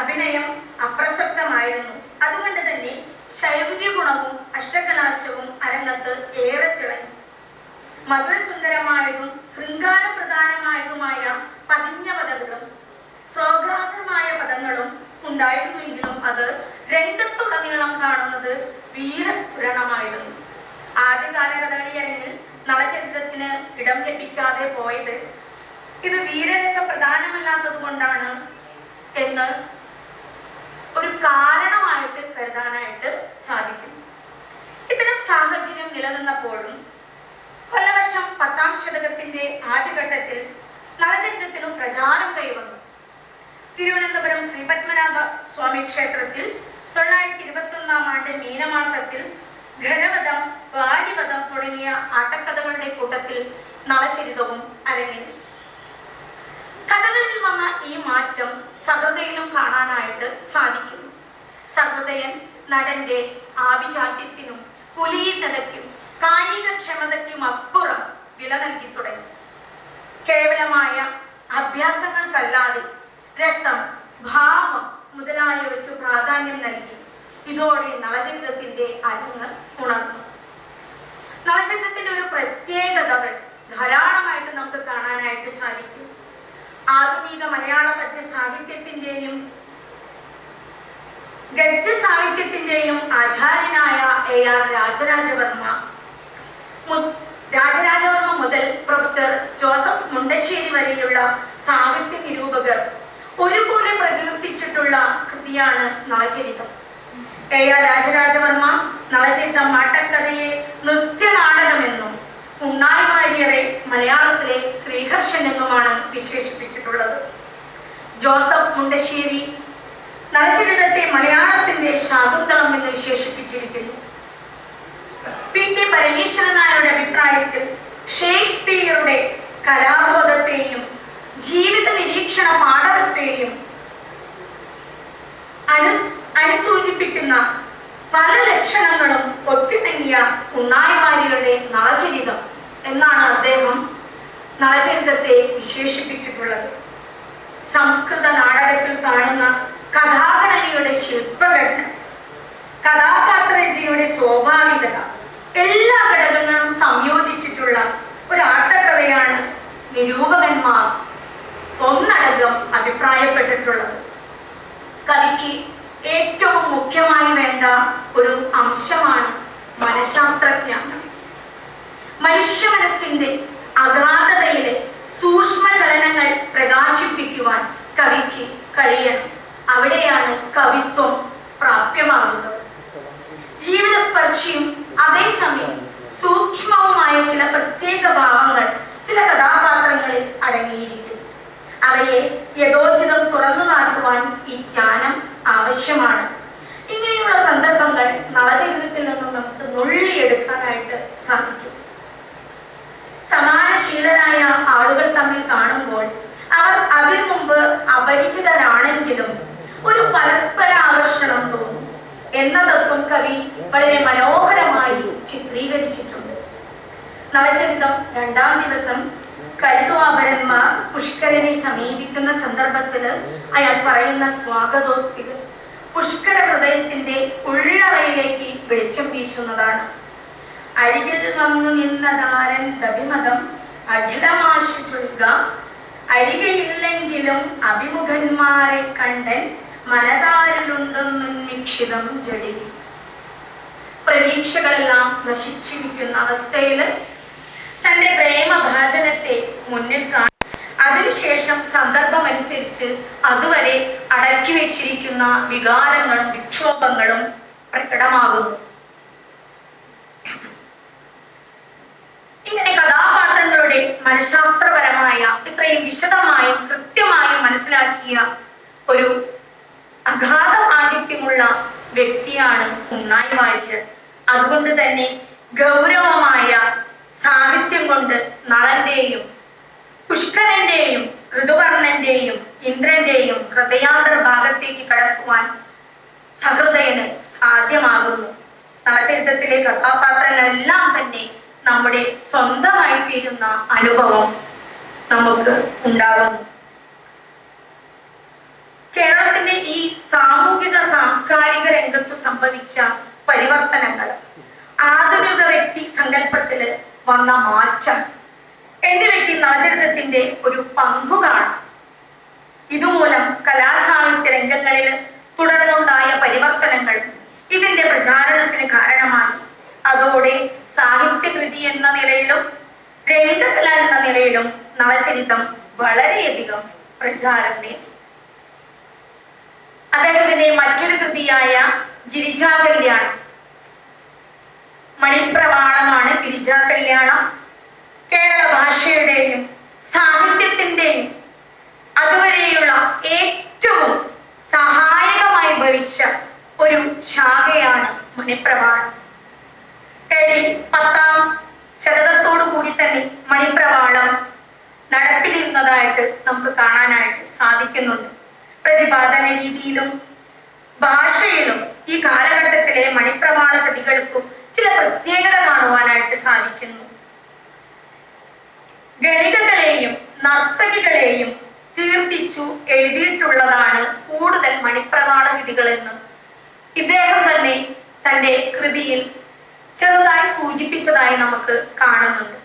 അഭിനയം അപ്രസക്തമായിരുന്നു. അതുകൊണ്ട് തന്നെ ശൈവര്യഗുണവും അഷ്ടകലാശവും അരങ്ങത്ത് ഏറെ തിളങ്ങി. മധുരസുന്ദരമായതും ശൃംഗാരപ്രധാനമായതുമായ പതിഞ്ഞ പദങ്ങളും ശ്ലോകാതമായ പദങ്ങളും ഉണ്ടായിരുന്നുവെങ്കിലും അത് രംഗത്തുടനീളം കാണുന്നത് വീരസ്ഫുരണമായിരുന്നു. ആദ്യകാല കഥകളിയരങ്ങിൽ നളചരിതത്തിന് ഇടം ലഭിക്കാതെ പോയത് ഇത് വീരരസ പ്രധാനമല്ലാത്തത് കൊണ്ടാണ് എന്ന് ഒരു കാരണമായിട്ട് കരുതാനായിട്ട് സാധിക്കും. ഇത്തരം സാഹചര്യം നിലനിന്നപ്പോഴും കൊല്ലവർഷം 10-ാം ശതകത്തിന്റെ ആദ്യഘട്ടത്തിൽ നളചരിതത്തിനു പ്രചാരം കൈവന്നു. തിരുവനന്തപുരം ശ്രീപത്മനാഭ സ്വാമി ക്ഷേത്രത്തിൽ 921 ആണ്ട് മീനമാസത്തിൽ ഘരവധം, ബാലിവധം തുടങ്ങിയ ആട്ടക്കഥകളുടെ കൂട്ടത്തിൽ നളചരിതവും അരങ്ങേറി. കഥകളിൽ വന്ന ഈ മാറ്റം സഹൃദയനും കാണാനായിട്ട് സാധിക്കുന്നു. സഹൃദയൻ നടന്റെ ആഭിജാത്യത്തിനും കുലീനതയ്ക്കും കായികക്ഷമതയ്ക്കും അപ്പുറം വില നൽകി തുടങ്ങി. കേവലമായ അഭ്യാസങ്ങൾക്കല്ലാതെ രസം, ഭാവം മുതലായവയ്ക്ക് പ്രാധാന്യം നൽകി. ഇതോടെ നളചരിതത്തിന്റെ അരങ്ങ് ഉണർന്നു. നളചരിതത്തിന്റെ ഒരു പ്രത്യേകതകൾ ധാരാളമായിട്ട് നമുക്ക് കാണാനായിട്ട് സാധിക്കും. ആധുനിക മലയാള പദ്യ സാഹിത്യത്തിന്റെയും ഗദ്യസാഹിത്യത്തിന്റെയും ആചാര്യനായ AR രാജരാജവർമ്മ മുതൽ പ്രൊഫസർ ജോസഫ് മുണ്ടശ്ശേരി വരെയുള്ള സാഹിത്യ നിരൂപകർ ഒരുപോലെ പ്രകീർത്തിച്ചിട്ടുള്ള കൃതിയാണ് നളചരിതം. AR രാജരാജവർമ്മ നളചരിതം ആട്ടക്കഥയെ നൃത്യനാടകമെന്നും ഉണ്ണായി വാര്യരെ മലയാളത്തിലെ ശ്രീഹർഷൻ എന്നുമാണ് വിശേഷിപ്പിച്ചിട്ടുള്ളത്. ജോസഫ് മുണ്ടശ്ശേരി നളചരിതത്തെ മലയാളത്തിന്റെ ശാകുന്തളം എന്ന് വിശേഷിപ്പിച്ചിരിക്കുന്നു. PK പരമേശ്വരൻ നായരുടെ അഭിപ്രായത്തിൽ ഷേക്സ്പിയറുടെ കലാബോധത്തെയും ജീവിത നിരീക്ഷണ പാഠകത്തെയും അനുസൂചിപ്പിക്കുന്ന പല ലക്ഷണങ്ങളും ഒത്തിണങ്ങിയ ഉണ്ണായി വാര്യരുടെ നളചരിതം എന്നാണ് അദ്ദേഹം നളചരിതത്തെ വിശേഷിപ്പിച്ചിട്ടുള്ളത്. സംസ്കൃത നാടകത്തിൽ കാണുന്ന കഥാഘടനയുടെ ശില്പഘടന, കഥാപാത്രരചനയുടെ സ്വാഭാവികത, എല്ലാ ഘടകങ്ങളും സംയോജിച്ചിട്ടുള്ള ഒരു ആട്ടക്കഥയാണ് നിരൂപകന്മാർ ഒന്നടങ്കം അഭിപ്രായപ്പെട്ടിട്ടുള്ളത്. കവിക്ക് ഏറ്റവും മുഖ്യമായി വേണ്ട ഒരു അംശമാണ് മനഃശാസ്ത്രജ്ഞാനം. മനുഷ്യ മനസ്സിന്റെ അഗാധതയിലെ സൂക്ഷ്മ ചലനങ്ങൾ പ്രകാശിപ്പിക്കുവാൻ കവിക്ക് കഴിയണം. അവിടെയാണ് കവിത്വം പ്രാപ്യമാകുന്നത്. ജീവിതസ്പർശിയും അതേസമയം സൂക്ഷ്മവുമായ ചില പ്രത്യേക ഭാവങ്ങൾ ചില കഥാപാത്രങ്ങളിൽ അടങ്ങിയിരിക്കും. അവയെ യഥോചിതം തുറന്നു കാട്ടുവാൻ ഈ ജ്ഞാനം ആവശ്യമാണ്. ഇങ്ങനെയുള്ള സന്ദർഭങ്ങൾ നളചരിതത്തിൽ നിന്നും നമുക്ക് നുള്ളിയെടുക്കാനായിട്ട് സാധിക്കും. സമാനശീലരായ ആളുകൾ തമ്മിൽ കാണുമ്പോൾ അവർ അതിനു മുമ്പ് അപരിചിതരാണെങ്കിലും ഒരു പരസ്പര ആകർഷണം തോന്നും എന്ന തത്വം കവി വളരെ മനോഹരമായി ചിത്രീകരിച്ചിട്ടുണ്ട്. നളചരിതം 2-ാം ദിവസം കരുതുവാപരന്മാർ പുഷ്കരനെ സമീപിക്കുന്ന സന്ദർഭത്തിൽ അയാൾ പറയുന്ന സ്വാഗതോക്തികൾ പുഷ്കര ഹൃദയത്തിന്റെ ഉള്ളറയിലേക്ക് വെളിച്ചം വീശുന്നതാണ്. അരികിൽ വന്നു നിന്നതാരൻ തഭിമതം അഖിലമാശു ചൊല്ലുക, അരികയില്ലെങ്കിലും അഭിമുഖന്മാരെ കണ്ടൻ മനതാരിലുണ്ടെന്നു നിക്ഷിതം ജഡിതി. പ്രതീക്ഷകളെല്ലാം നശിച്ചിരിക്കുന്ന അവസ്ഥയില് തന്റെ പ്രേമഭാജനത്തെ മുന്നിൽ കാണി അതിനുശേഷം സന്ദർഭമനുസരിച്ച് അതുവരെ അടക്കി വെച്ചിരിക്കുന്ന വികാരങ്ങളും വിക്ഷോഭങ്ങളും പ്രകടമാകുന്നു. ഇങ്ങനെ കഥാപാത്രങ്ങളുടെ മനഃശാസ്ത്രപരമായ ഇത്രയും വിശദമായും കൃത്യമായും മനസ്സിലാക്കിയ ഒരു അഗാധ പാണ്ഡിത്യമുള്ള വ്യക്തിയാണ് ഉണ്ണായി വാര്യർ. അതുകൊണ്ട് തന്നെ ഗൗരവമായ സാഹിത്യം കൊണ്ട് നളന്റെയും പുഷ്കരന്റെയും ഋതുവർണന്റെയും ഇന്ദ്രന്റെയും ഹൃദയാന്തര ഭാഗത്തേക്ക് കടക്കുവാൻ സഹൃദയന് സാധ്യമാകുന്നു. നളചരിതത്തിലെ കഥാപാത്രങ്ങളെല്ലാം തന്നെ നമ്മുടെ സ്വന്തമായി തീരുന്ന അനുഭവം നമുക്ക് ഉണ്ടാകുന്നു. കേരളത്തിന്റെ ഈ സാമൂഹിക സാംസ്കാരിക രംഗത്ത് സംഭവിച്ച പരിവർത്തനങ്ങൾ, ആധുനിക വ്യക്തി സങ്കല്പത്തില് വന്ന മാറ്റം എന്നിവയ്ക്ക് നവചരിത്രത്തിന്റെ ഒരു പങ്കു കാണാം. ഇതുമൂലം കലാസാഹിത്യ രംഗങ്ങളിൽ തുടർന്നുണ്ടായ പരിവർത്തനങ്ങൾ ഇതിന്റെ പ്രചാരണത്തിന് കാരണമായി. അതോടെ സാഹിത്യകൃതി എന്ന നിലയിലും രംഗകല എന്ന നിലയിലും നവചരിതം വളരെയധികം പ്രചാരം നേടി. അദ്ദേഹത്തിന്റെ മറ്റൊരു കൃതിയായ ഗിരിജാകല്യാണം, മണിപ്രവാളമാണ് ഗിരിജാകല്യാണം. കേരള ഭാഷയുടെയും സാഹിത്യത്തിന്റെയും അതുവരെയുള്ള ഏറ്റവും സഹായകമായി ഭവിച്ച ഒരു ശാഖയാണ് മണിപ്രവാളം. AD 10-ാം ശതകത്തോടു കൂടി തന്നെ മണിപ്രവാളം നടപ്പിലിരുന്നതായിട്ട് നമുക്ക് കാണാനായിട്ട് സാധിക്കുന്നുണ്ട്. പ്രതിപാദന രീതിയിലും ഭാഷയിലും ഈ കാലഘട്ടത്തിലെ മണിപ്രവാള കൃതികൾക്കും ചില പ്രത്യേകത കാണുവാനായിട്ട് സാധിക്കുന്നു. ഗണികകളെയും നർത്തകികളെയും കീർത്തിച്ചു എഴുതിയിട്ടുള്ളതാണ് കൂടുതൽ മണിപ്രവാള കൃതികളെന്ന് ഇദ്ദേഹം തന്നെ തന്റെ കൃതിയിൽ ചെറുതായി സൂചിപ്പിച്ചതായി നമുക്ക് കാണുന്നുണ്ട്.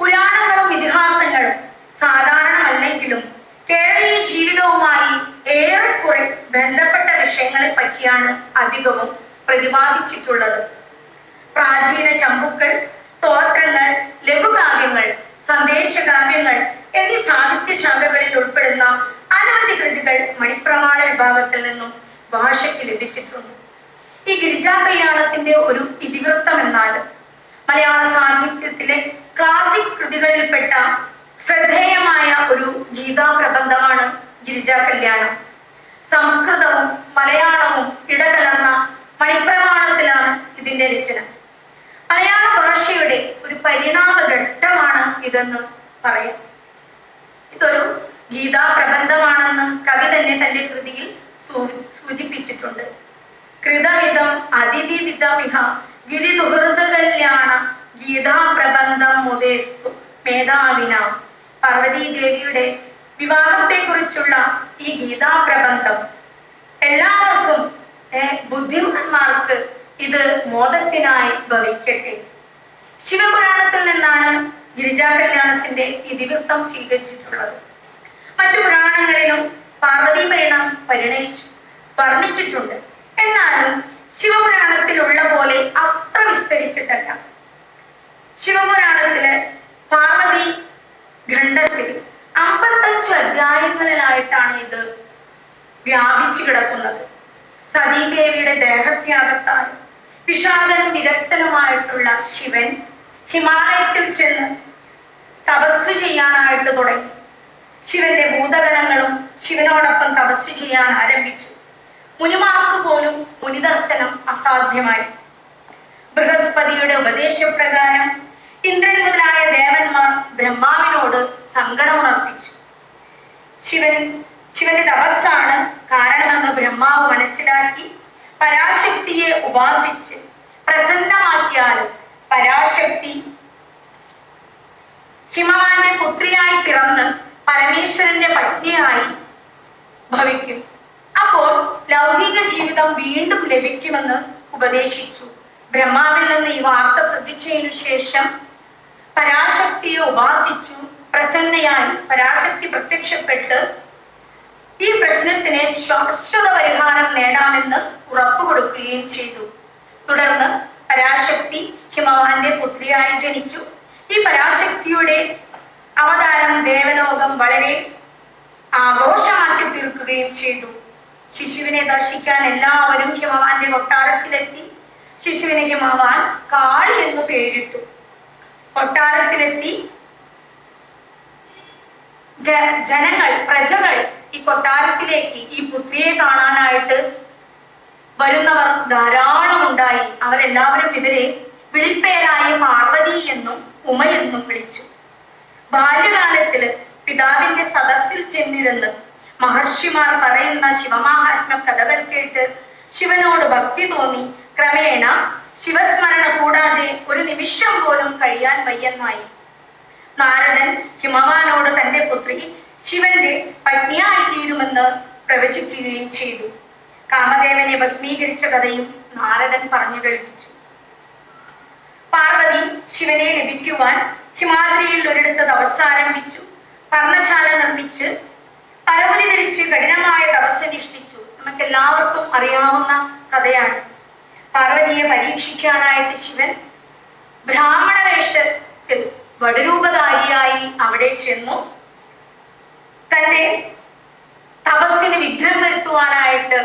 പുരാണങ്ങളും ഇതിഹാസങ്ങളും സാധാരണമല്ലെങ്കിലും കേരളീയ ജീവിതവുമായി ഏറെക്കുറെ ബന്ധപ്പെട്ട വിഷയങ്ങളെ പറ്റിയാണ് അധികവും പ്രതിപാദിച്ചിട്ടുള്ളത്. പ്രാചീന ചമ്പുക്കൾ, സ്തോത്രങ്ങൾ, ലഘുകാവ്യങ്ങൾ, സന്ദേശകാവ്യങ്ങൾ എന്നീ സാഹിത്യ ശാഖകളിൽ ഉൾപ്പെടുന്ന അനവധി കൃതികൾ മണിപ്രവാള വിഭാഗത്തിൽ നിന്നും ഭാഷയ്ക്ക് ലഭിച്ചിട്ടുണ്ട്. ഈ ഗിരിജാകല്യാണത്തിന്റെ ഒരു ഇതിവൃത്തം എന്നാൽ മലയാള സാഹിത്യത്തിലെ ക്ലാസിക് കൃതികളിൽപ്പെട്ട ശ്രദ്ധേയമായ ഒരു ഗീതാ പ്രബന്ധമാണ് ഗിരിജാകല്യാണം. സംസ്കൃതവും മലയാളവും ഇടകലർന്ന മണിപ്രവാളത്തിലാണ് ഇതിന്റെ രചന. മലയാള ഭാഷയുടെ ഒരു പരിണാമ ഘട്ടമാണ് ഇതെന്ന് പറയാം. ഇതൊരു ഗീതാ പ്രബന്ധമാണെന്ന് കവി തന്നെ തന്റെ കൃതിയിൽ സൂചിപ്പിച്ചിട്ടുണ്ട്. കൃതവിധം അതിഥിവിധമിഹ ഗിരിദുഹൃതകല്യാണ ഗീതാ പ്രബന്ധം മുദേസ്തു മേധാവിന. പാർവതീദേവിയുടെ വിവാഹത്തെ കുറിച്ചുള്ള ഈ ഗീതാ പ്രബന്ധം എല്ലാവർക്കും, ബുദ്ധിമാന്മാർക്ക് ഇത് മോദത്തിനായി ഭവിക്കട്ടെ. ശിവപുരാണത്തിൽ നിന്നാണ് ഗിരിജാകല്യാണത്തിന്റെ ഇതിവൃത്തം സ്വീകരിച്ചിട്ടുള്ളത്. മറ്റു പുരാണങ്ങളിലും പാർവതി പരിണയിച്ചു വർണ്ണിച്ചിട്ടുണ്ട്. എന്നാലും ശിവപുരാണത്തിലുള്ള പോലെ അത്ര വിസ്തരിച്ചിട്ടല്ല. ശിവപുരാണത്തിലെ പാർവതി ഖണ്ഡത്തിൽ 55 അധ്യായങ്ങളിലായിട്ടാണ് ഇത് വ്യാപിച്ചു കിടക്കുന്നത്. സതീദേവിയുടെ ദേഹത്യാഗത്താൽ വിഷാദനും വിരക്തനുമായിട്ടുള്ള ശിവൻ ഹിമാലയത്തിൽ ചെന്ന് തപസ് ചെയ്യാനായിട്ട് തുടങ്ങി. ശിവന്റെ ഭൂതഗണങ്ങളും ശിവനോടൊപ്പം തപസ് ചെയ്യാൻ ആരംഭിച്ചു. മുനിമാർക്ക് പോലും മുനിദർശനം അസാധ്യമായി. ബൃഹസ്പതിയുടെ ഉപദേശപ്രകാരം ഇന്ദ്രൻ മുതലായ ദേവന്മാർ ബ്രഹ്മാവിനോട് സങ്കടമുണർത്തിച്ചു. ശിവന്റെ തപസ്സാണ് കാരണമെന്ന് ബ്രഹ്മാവ് മനസ്സിലാക്കി പരാശക്തിയെ ഉപാസിച്ച് പ്രസന്നമാക്കിയാലും പരാശക്തി ഹിമവാന്റെ പുത്രിയായി പിറന്ന് പരമേശ്വരന്റെ പത്നിയായി ഭവിക്കും. അപ്പോൾ ലൗകിക ജീവിതം വീണ്ടും ലഭിക്കുമെന്ന് ഉപദേശിച്ചു. ബ്രഹ്മാവിൽ നിന്ന് ഈ വാർത്ത ശ്രദ്ധിച്ചതിനു ശേഷം പരാശക്തിയെ ഉപാസിച്ചു. പ്രസന്നയായി പരാശക്തി പ്രത്യക്ഷപ്പെട്ട് ഈ പ്രശ്നത്തിന് ശാശ്വത പരിഹാരം നേടാമെന്ന് ഉറപ്പുകൊടുക്കുകയും ചെയ്തു. തുടർന്ന് പരാശക്തി ഹിമവാന്റെ പുത്രിയായി ജനിച്ചു. ഈ പരാശക്തിയുടെ അവതാരം ദേവലോകം വളരെ ആഘോഷമാക്കി തീർക്കുകയും ചെയ്തു. ശിശുവിനെ ദർശിക്കാൻ എല്ലാവരും ഹിമവാന്റെ കൊട്ടാരത്തിലെത്തി. ശിശുവിനെ ഹിമവാൻ കാളി എന്ന് പേരിട്ടു. കൊട്ടാരത്തിലെത്തി പ്രജകൾ ഈ കൊട്ടാരത്തിലേക്ക് ഈ പുത്രിയെ കാണാനായിട്ട് വരുന്നവർ ധാരാളം ഉണ്ടായി. അവരെല്ലാവരും ഇവരെ വിളിപ്പേരായ പാർവതി എന്നും ഉമയെന്നും വിളിച്ചു. ബാല്യകാലത്തില് പിതാവിന്റെ സദസ്സിൽ ചെന്നിരുന്ന് മഹർഷിമാർ പറയുന്ന ശിവമാഹാത്മ്യ കഥകൾ കേട്ട് ശിവനോട് ഭക്തി തോന്നി. ക്രമേണ ശിവസ്മരണ കൂടാതെ ഒരു നിമിഷം പോലും കഴിയാൻ വയ്യെന്നായി. നാരദൻ ഹിമവാനോട് തന്റെ പുത്രി ശിവന്റെ പത്നിയായിത്തീരുമെന്ന് പ്രവചിക്കുകയും ചെയ്തു. കാമദേവനെ ഭസ്മീകരിച്ച കഥയും നാരദൻ പറഞ്ഞു കേൾപ്പിച്ചു. പാർവതി ശിവനെ ലഭിക്കുവാൻ ഹിമാദ്രിയിൽ ഒരിടത്ത് തപസ്സാരംഭിച്ചു. പർണശാല നിർമ്മിച്ച് പരവതി ധരിച്ച് കഠിനമായ തപസ്സനുഷ്ഠിച്ചു. നമുക്ക് എല്ലാവർക്കും അറിയാവുന്ന കഥയാണ്. പാർവതിയെ പരീക്ഷിക്കാനായിട്ട് ശിവൻ ബ്രാഹ്മണ വേഷത്തിൽ വടുരൂപധാരിയായി അവിടെ ചെന്നു. തന്റെ തപസ്സിന് വിഘ്നം വരുത്തുവാനായിട്ട്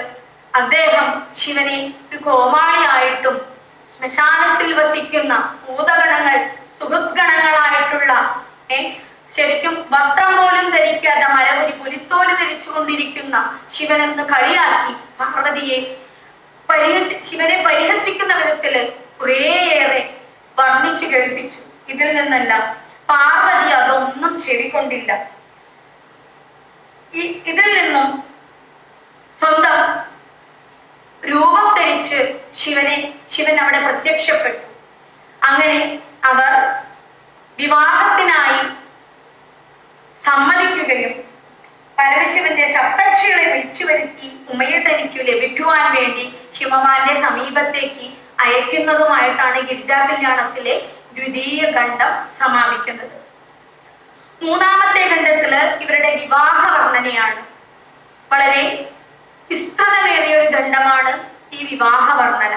അദ്ദേഹം ശിവനെ ഒരു കോമാളിയായിട്ടും ശ്മശാനത്തിൽ വസിക്കുന്ന ഭൂതഗണങ്ങൾ സുഹൃദ്ഗണങ്ങളായിട്ടുള്ള ശരിക്കും വസ്ത്രം പോലും ധരിക്കാതെ മരമുരി പുലിത്തോല് ധരിച്ചുകൊണ്ടിരിക്കുന്ന ശിവനെന്ന് കളിയാക്കി പാർവതിയെ ശിവനെ പരിഹസിക്കുന്ന വിധത്തില് കുറേയേറെ വർണ്ണിച്ചു കേൾപ്പിച്ചു. ഇതിൽ നിന്നെല്ലാം പാർവതി അതൊന്നും ചെവിക്കൊണ്ടില്ല. ഇതിൽ നിന്നും സ്വന്തം രൂപം ധരിച്ച് ശിവൻ അവിടെ പ്രത്യക്ഷപ്പെട്ടു. അങ്ങനെ അവർ വിവാഹത്തിനായി സമ്മതിക്കുകയും പരമശിവന്റെ സപ്തർഷികളെ വിളിച്ചു വരുത്തി ഉമയെ തനിക്ക് ലഭിക്കുവാൻ വേണ്ടി ഹിമവാന്റെ സമീപത്തേക്ക് അയക്കുന്നതുമായിട്ടാണ് ഗിരിജാ കല്യാണത്തിലെ ദ്വിതീയ ഖണ്ഡം സമാപിക്കുന്നത്. മൂന്നാമത്തെ ഖണ്ഡത്തില് ഇവരുടെ വിവാഹ വർണ്ണനയാണ്. വളരെ വിസ്തൃതമേറിയ ഒരു ഖണ്ഡമാണ് ഈ വിവാഹ വർണ്ണന.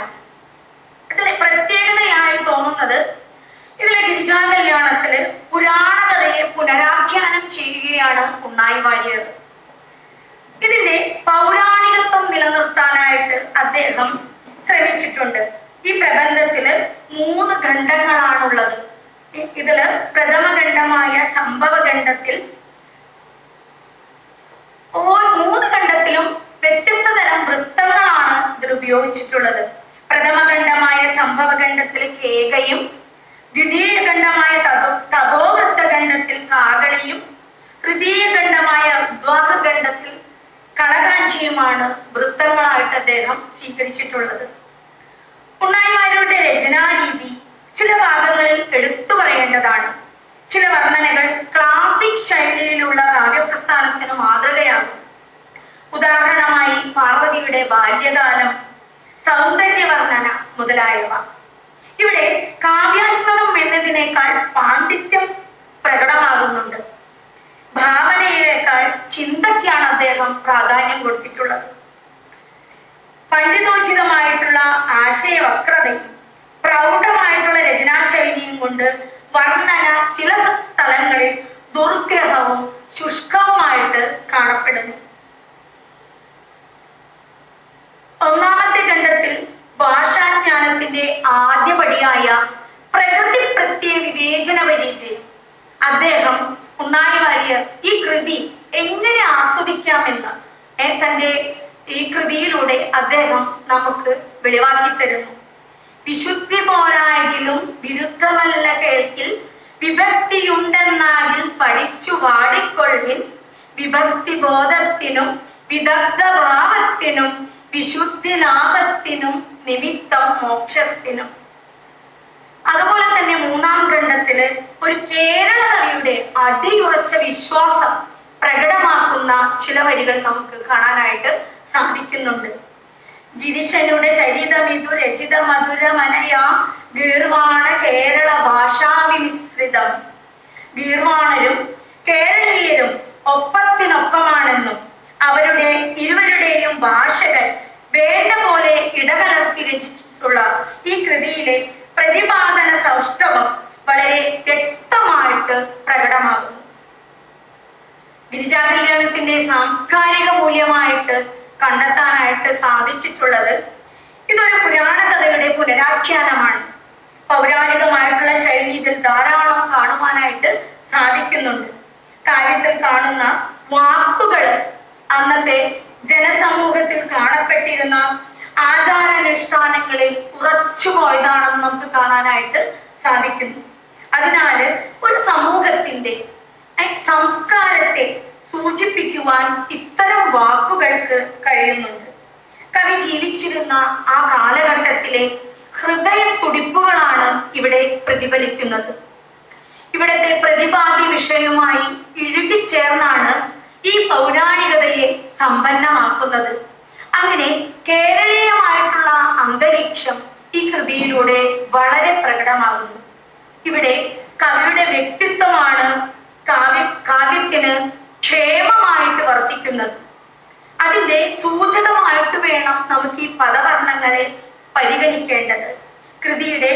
ഇതിലെ പ്രത്യേകതയായി തോന്നുന്നത് ഇതിലെ ഗിരിജാ കല്യാണത്തില് പുരാണ കഥയെ പുനരാഖ്യാനം ചെയ്യുകയാണ് ഉണ്ണായി വാര്യർ. ഇതിന്റെ പൗരാണികത്വം നിലനിർത്താനായിട്ട് അദ്ദേഹം ശ്രമിച്ചിട്ടുണ്ട്. ഈ പ്രബന്ധത്തില് 3 ഖണ്ഡങ്ങളാണുള്ളത്. ഇതില് പ്രഥമ ഖണ്ഡമായ സംഭവ ഖണ്ഡത്തിൽ 3 ഖണ്ഡത്തിലും വ്യത്യസ്ത തരം വൃത്തങ്ങളാണ് ഇതിൽ ഉപയോഗിച്ചിട്ടുള്ളത്. പ്രഥമ ഖണ്ഡമായ സംഭവ ഖണ്ഡത്തിൽ കേകയും, ദ്വിതീയ ഖണ്ഡമായ തപോവൃത്ത ഖണ്ഡത്തിൽ കാകളിയും, തൃതീയ ഖണ്ഡമായ ഉദ്വാഹ ഖണ്ഡത്തിൽ കളകാഞ്ചിയുമാണ് വൃത്തങ്ങളായിട്ട് അദ്ദേഹം സ്വീകരിച്ചിട്ടുള്ളത്. ഉണ്ണായി വാര്യരുടെ രചനാരീതി ചില ഭാഗങ്ങളിൽ എടുത്തു പറയേണ്ടതാണ്. ചില വർണ്ണനകൾ ക്ലാസിക് ശൈലിയിലുള്ള കാവ്യപ്രസ്ഥാനത്തിന് മാതൃകയാകും. ഉദാഹരണമായി പാർവതിയുടെ ബാല്യകാലം, സൗന്ദര്യവർണ്ണന മുതലായവ. ഇവിടെ കാവ്യാത്മകം എന്നതിനേക്കാൾ പാണ്ഡിത്യം പ്രകടമാകുന്നുണ്ട്. ഭാവനയിലേക്കാൾ ചിന്തയ്ക്കാണ് അദ്ദേഹം പ്രാധാന്യം കൊടുത്തിട്ടുള്ളത്. പണ്ഡിതോചിതമായിട്ടുള്ള ആശയവക്രതയും പ്രൗഢമായിട്ടുള്ള രചനാശൈലിയും കൊണ്ട് വർണ്ണന ചില സ്ഥലങ്ങളിൽ ദുർഗ്രഹവും ശുഷ്കവുമായിട്ട് കാണപ്പെടുന്നു. ഒന്നാമത്തെ ഖണ്ഡത്തിൽ ഭാഷാജ്ഞാനത്തിന്റെ ആദ്യപടിയായ പ്രകൃതി പ്രത്യയ വിവേചന പരിചയം അദ്ദേഹം ഉണ്ണായി വാര്യർ ഈ കൃതി എങ്ങനെ ആസ്വദിക്കാമെന്ന് തന്റെ ഈ കൃതിയിലൂടെ അദ്ദേഹം നമുക്ക് വെളിവാക്കി തരുന്നു. വിശുദ്ധി പോരായെങ്കിലും വിരുദ്ധമല്ല കേൾക്കിൽ, വിഭക്തിയുണ്ടെന്നാകിൽ പഠിച്ചു വാടിക്കൊള്ളിൻ, വിഭക്തി ബോധത്തിനും വിദഗ്ധഭാവത്തിനും വിശുദ്ധി ലാഭത്തിനും നിമിത്തം മോക്ഷത്തിനും. അതുപോലെ തന്നെ 3-ാം ഖണ്ഡത്തില് ഒരു കേരള കവിയുടെ അടിയുറച്ച വിശ്വാസം പ്രകടമാക്കുന്ന ചില വരികൾ നമുക്ക് കാണാനായിട്ട് സാധിക്കുന്നുണ്ട്. ഗിരിശനുടെ ചരിതമിതു രചിത മധുര മനയാ ഗീർവാണ കേരള ഭാഷാവിമിശ്രിതം. ഗീർവാണരും കേരളീയരും ഒപ്പത്തിനൊപ്പമാണെന്നും അവരുടെ ഇരുവരുടെയും ഭാഷകൾ വേണ്ട പോലെ ഇടകലർത്തി രചിച്ചിട്ടുള്ള ഈ കൃതിയിലെ പ്രതിപാദന സൗഷ്ഠവം വളരെ വ്യക്തമായിട്ട് പ്രകടമാകുന്നു. ഗിരിജാ കല്യാണത്തിന്റെ സാംസ്കാരിക മൂല്യമായിട്ട് കണ്ടെത്താനായിട്ട് സാധിച്ചിട്ടുള്ളത് ഇതൊരു പുരാണ കഥയുടെ പുനരാഖ്യാനമാണ്. പൗരാണികമായിട്ടുള്ള ശൈലി ഇതിൽ ധാരാളം കാണുവാനായിട്ട് സാധിക്കുന്നുണ്ട്. കാര്യത്തിൽ കാണുന്ന വാക്കുകൾ അന്നത്തെ ജനസമൂഹത്തിൽ കാണപ്പെട്ടിരുന്ന ആചാരാനുഷ്ഠാനങ്ങളിൽ ഉറച്ചുപോയതാണെന്ന് നമുക്ക് കാണാനായിട്ട് സാധിക്കുന്നു. അതിനാല് ഒരു സമൂഹത്തിന്റെ സംസ്കാരത്തെ സൂചിപ്പിക്കുവാൻ ഇത്തരം വാക്കുകൾക്ക് കഴിയുന്നുണ്ട്. കവി ജീവിച്ചിരുന്ന ആ കാലഘട്ടത്തിലെ ഹൃദയ തുടിപ്പുകളാണ് ഇവിടെ പ്രതിഫലിക്കുന്നത്. ഇവിടത്തെ പ്രതിപാദ്യ വിഷയവുമായി ഇഴുകി കൂടിച്ചേർന്നാണ് ഈ പൗരാണികതയെ സമ്പന്നമാക്കുന്നത്. അങ്ങനെ കേരളീയമായിട്ടുള്ള അന്തരീക്ഷം ഈ കൃതിയിലൂടെ വളരെ പ്രകടമാകുന്നു. ഇവിടെ കവിയുടെ വ്യക്തിത്വമാണ് കാവ്യത്തിന് ക്ഷേമമായിട്ട് വർത്തിക്കുന്നത്. അതിന്റെ സൂചകമായിട്ട് വേണം നമുക്ക് ഈ പദവർണ്ണങ്ങളെ പരിഗണിക്കേണ്ടത്. കൃതിയുടെ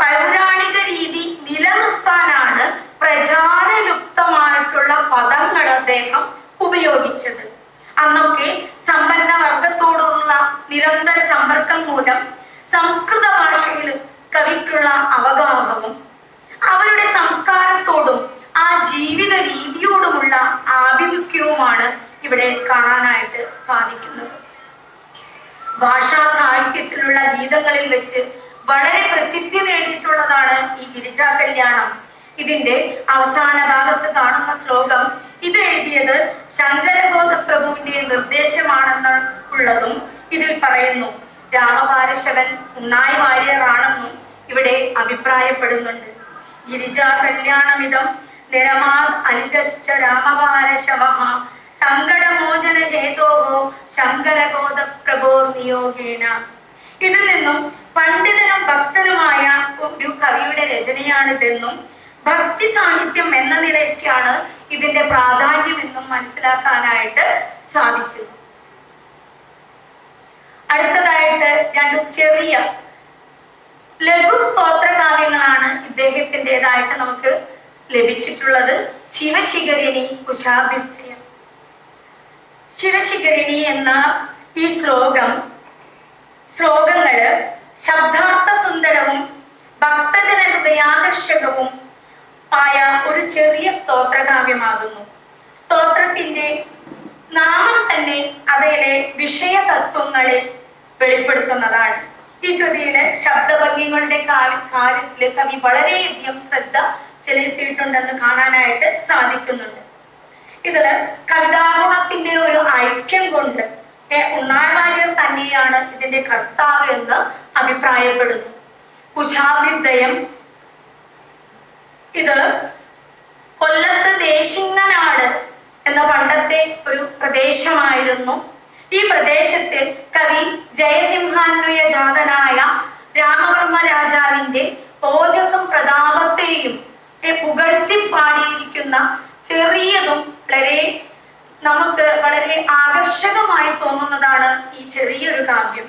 പൗരാണിക രീതി നിലനിർത്താനാണ് പ്രചാരലുപ്തമായിട്ടുള്ള പദങ്ങൾ അദ്ദേഹം ഉപയോഗിച്ചത്. അന്നൊക്കെ സമ്പന്ന വർഗത്തോടുള്ള നിരന്തര സമ്പർക്കം മൂലം സംസ്കൃത ഭാഷയിൽ കവിക്കുള്ള അവഗാഹവും അവരുടെ സംസ്കാരത്തോടും ആ ജീവിത രീതിയോടുമുള്ള ആഭിമുഖ്യവുമാണ് ഇവിടെ കാണാനായിട്ട് സാധിക്കുന്നത്. ഭാഷാ സാഹിത്യത്തിലുള്ള ഗീതങ്ങളിൽ വെച്ച് വളരെ പ്രസിദ്ധി നേടിയിട്ടുള്ളതാണ് ഈ ഗിരിജാ കല്യാണം. ഇതിന്റെ അവസാന ഭാഗത്ത് കാണുന്ന ശ്ലോകം ഇത് എഴുതിയത് ശങ്കരഗോദപ്രഭുവിന്റെ നിർദ്ദേശമാണെന്നുള്ളതും ഇതിൽ പറയുന്നു. രാമപാരശവൻ ഉണ്ണായി വാര്യറാണെന്നും ഇവിടെ അഭിപ്രായപ്പെടുന്നുണ്ട്. ഗിരിജാ കല്യാണമിതം നിരമാത് അലികശ്ച രാമപാരശവഃ സങ്കടമോചന ഹേതോഹോ ശങ്കരഗോദപ്രഭോർ നിയോഗേന. ഇതിൽ നിന്നും പണ്ഡിതനും ഭക്തനുമായ ഒരു കവിയുടെ രചനയാണിതെന്നും ഭക്തി സാഹിത്യം എന്ന നിലയ്ക്കാണ് ഇതിന്റെ പ്രാധാന്യം എന്നും മനസ്സിലാക്കാനായിട്ട് സാധിക്കുന്നു. അടുത്തതായിട്ട് രണ്ട് ചെറിയ ലഘു സ്തോത്ര കാവ്യങ്ങളാണ് ഇദ്ദേഹത്തിൻ്റെതായിട്ട് നമുക്ക് ലഭിച്ചിട്ടുള്ളത്. ശിവശിഖരിണി, കുശാഭ്യുദയം. ശിവശിഖരിണി എന്ന ഈ ശ്ലോകങ്ങള് ശബ്ദാർത്ഥ സുന്ദരവും ഭക്തജന ഹൃദയാകർഷകവും ആയ ഒരു ചെറിയ സ്തോത്രകാവ്യമാകുന്നു. സ്തോത്രത്തിന്റെ നാമം തന്നെ അവയിലെ വിഷയ തത്വങ്ങളെ വെളിപ്പെടുത്തുന്നതാണ്. ഈ കൃതിയിലെ ശബ്ദഭംഗികളുടെ കാര്യത്തില് കവി വളരെയധികം ശ്രദ്ധ ചെലുത്തിയിട്ടുണ്ടെന്ന് കാണാനായിട്ട് സാധിക്കുന്നുണ്ട്. ഇതില് കവിതാഗുണത്തിന്റെ ഒരു ഐക്യം കൊണ്ട് ഉണ്ണായി വാര്യർ തന്നെയാണ് ഇതിന്റെ കർത്താവ് എന്ന് അഭിപ്രായപ്പെടുന്നു. കുശാഭ്യുദയം ഇത് കൊല്ലത്ത് ദേശിങ്ങനാട് എന്ന പണ്ടത്തെ ഒരു പ്രദേശമായിരുന്നു. ഈ പ്രദേശത്ത് കവി ജയസിംഹാന്വയ ജാതനായ രാമവർമ്മ രാജാവിന്റെ ഓജസ്സും പ്രതാപത്തെയും പുകഴ്ത്തി പാടിയിരിക്കുന്ന ചെറിയതും നമുക്ക് വളരെ ആകർഷകമായി തോന്നുന്നതാണ് ഈ ചെറിയൊരു കാവ്യം.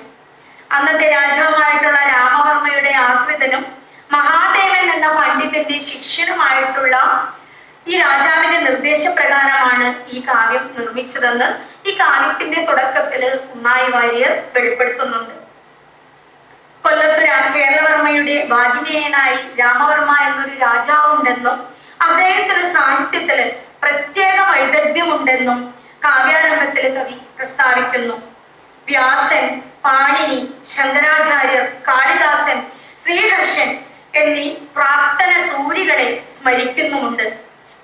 അന്നത്തെ രാജാവായിട്ടുള്ള രാമവർമ്മയുടെ ആശ്രിതനും മഹാദേവൻ എന്ന പണ്ഡിതന്റെ ശിഷ്യനുമായിട്ടുള്ള ഈ രാജാവിന്റെ നിർദ്ദേശപ്രകാരമാണ് ഈ കാവ്യം നിർമ്മിച്ചതെന്ന് ഈ കാവ്യത്തിന്റെ തുടക്കത്തില് ഉണ്ണായി വാര്യർ വെളിപ്പെടുത്തുന്നുണ്ട്. കൊല്ലത്ത് കേരളവർമ്മയുടെ ഭാഗിനേയനായി രാമവർമ്മ എന്നൊരു രാജാവുണ്ടെന്നും അദ്ദേഹത്തിന് സാഹിത്യത്തില് പ്രത്യേക വൈദഗ്ധ്യമുണ്ടെന്നും കാവ്യാരംഭത്തില് കവി പ്രസ്താവിക്കുന്നു. വ്യാസൻ, പാണിനി, ശങ്കരാചാര്യർ, കാളിദാസൻ, ശ്രീഹർഷൻ എന്നീ പ്രാക്തന സൂരികളെ സ്മരിക്കുന്നുമുണ്ട്.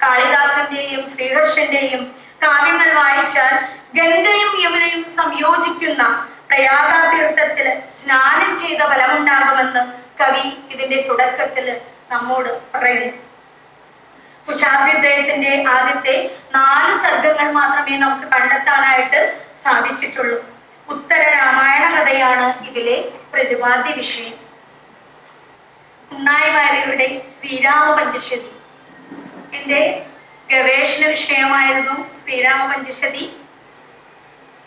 കാളിദാസന്റെയും ശ്രീഹർഷന്റെയും കാവ്യങ്ങൾ വായിച്ചാൽ ഗംഗയും യമുനയും സംയോജിക്കുന്ന പ്രയാഗാതീർത്ഥത്തില് സ്നാനം ചെയ്ത ഫലമുണ്ടാകുമെന്ന് കവി ഇതിന്റെ തുടക്കത്തില് നമ്മോട് പറയുന്നു. കുശാഭ്യുദയത്തിന്റെ ആദ്യത്തെ 4 സർഗങ്ങൾ മാത്രമേ നമുക്ക് കണ്ടെത്താനായിട്ട് സാധിച്ചിട്ടുള്ളൂ. ഉത്തര രാമായണ കഥയാണ് ഇതിലെ പ്രതിപാദ്യ വിഷയം. ഉണ്ണായി വാര്യരുടെ ശ്രീരാമ പഞ്ചശതി എന്റെ ഗവേഷണ വിഷയമായിരുന്നു. ശ്രീരാമ പഞ്ചശതി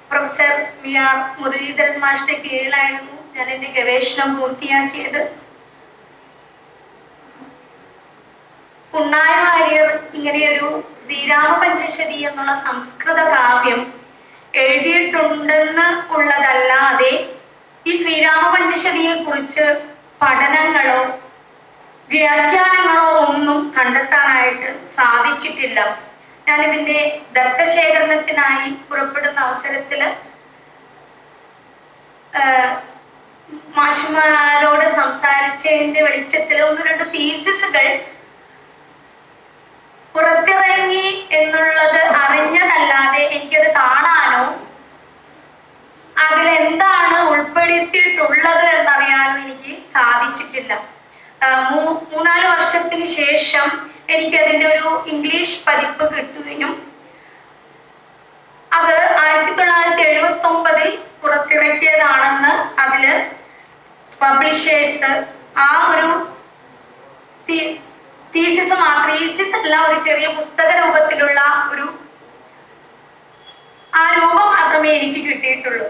പ്രൊഫസർ VR മുരളീധരൻ മാഷിന്റെ കീഴിലായിരുന്നു ഞാൻ എന്റെ ഗവേഷണം പൂർത്തിയാക്കിയത്. ഉണ്ണായി വാര്യർ ഇങ്ങനെയൊരു ശ്രീരാമ പഞ്ചശതി എന്നുള്ള സംസ്കൃത കാവ്യം എഴുതിയിട്ടുണ്ടെന്ന് ഉള്ളതല്ലാതെ ഈ ശ്രീരാമ പഞ്ചശതിയെ കുറിച്ച് പഠനങ്ങളോ വ്യാഖ്യാനങ്ങളോ ഒന്നും കണ്ടെത്താനായിട്ട് സാധിച്ചിട്ടില്ല. ഞാൻ ഇതിന്റെ ദത്തശേഖരണത്തിനായി പുറപ്പെടുന്ന അവസരത്തില് മാഷുമാരോട് സംസാരിച്ചതിന്റെ വെളിച്ചത്തിൽ 1-2 തീസിസുകൾ പുറത്തിറങ്ങി എന്നുള്ളത് അറിഞ്ഞതല്ലാതെ എനിക്കത് കാണാനോ അതിലെന്താണ് ഉൾപ്പെടുത്തിയിട്ടുള്ളത് എന്നറിയാനോ എനിക്ക് സാധിച്ചിട്ടില്ല. 3-4 വർഷത്തിന് ശേഷം എനിക്കതിൻ്റെ ഒരു ഇംഗ്ലീഷ് പതിപ്പ് കിട്ടുകയും അത് 1979 പുറത്തിറക്കിയതാണെന്ന് അതില് പബ്ലിഷേഴ്സ് ആ ഒരു തീസിസ് അല്ല, ഒരു ചെറിയ പുസ്തക രൂപത്തിലുള്ള ആ രൂപം മാത്രമേ എനിക്ക് കിട്ടിയിട്ടുള്ളൂ.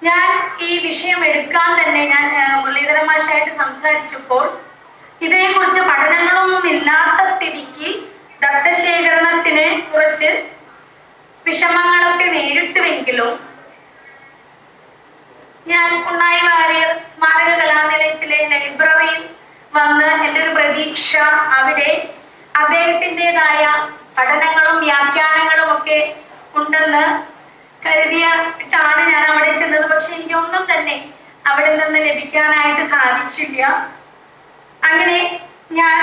ഞാൻ ഈ വിഷയം എടുക്കാൻ തന്നെ ഞാൻ മുരളീധരൻ മാഷായിട്ട് സംസാരിച്ചപ്പോൾ ഇതിനെക്കുറിച്ച് പഠനങ്ങളൊന്നും ഇല്ലാത്ത സ്ഥിതിക്ക് ദത്തശേഖരണത്തിന് കുറച്ച് വിഷമങ്ങളൊക്കെ നേരിട്ടുവെങ്കിലും ഞാൻ ഉണ്ണായി വാര്യർ സ്മാരക കലാനിലയത്തിലെ ലൈബ്രറിയിൽ വന്ന് എൻ്റെ ഒരു പ്രതീക്ഷ അവിടെ അദ്ദേഹത്തിൻ്റെതായ പഠനങ്ങളും വ്യാഖ്യാനങ്ങളും ഒക്കെ ഉണ്ടെന്ന് കരുതിയിട്ടാണ് ഞാൻ അവിടെ ചെന്നത്. പക്ഷെ എനിക്കൊന്നും തന്നെ അവിടെ നിന്ന് ലഭിക്കാനായിട്ട് സാധിച്ചില്ല. അങ്ങനെ ഞാൻ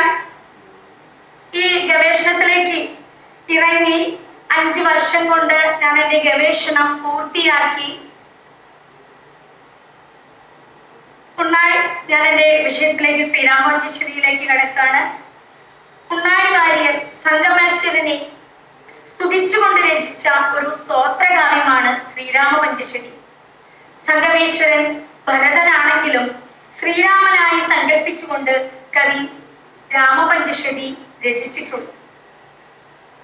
ഈ ഗവേഷണത്തിലേക്ക് ഇറങ്ങി 5 വർഷം കൊണ്ട് ഞാൻ എൻ്റെ ഗവേഷണം പൂർത്തിയാക്കി. ഞാൻ എൻ്റെ വിഷയത്തിലേക്ക് ശ്രീരാമപഞ്ചശ്രീയിലേക്ക് കടക്കാണ്. ഉണ്ണായി വാര്യർ സംഗമേശ്വരനെ സ്തുതിച്ചുകൊണ്ട് രചിച്ച ഒരു സ്തോത്രകാവ്യമാണ് ശ്രീരാമപഞ്ചശതി. സംഗമേശ്വരൻ ഭരതനാണെങ്കിലും ശ്രീരാമനായി സങ്കല്പിച്ചുകൊണ്ട് കവി രാമപഞ്ചശതി രചിച്ചിട്ടുണ്ട്.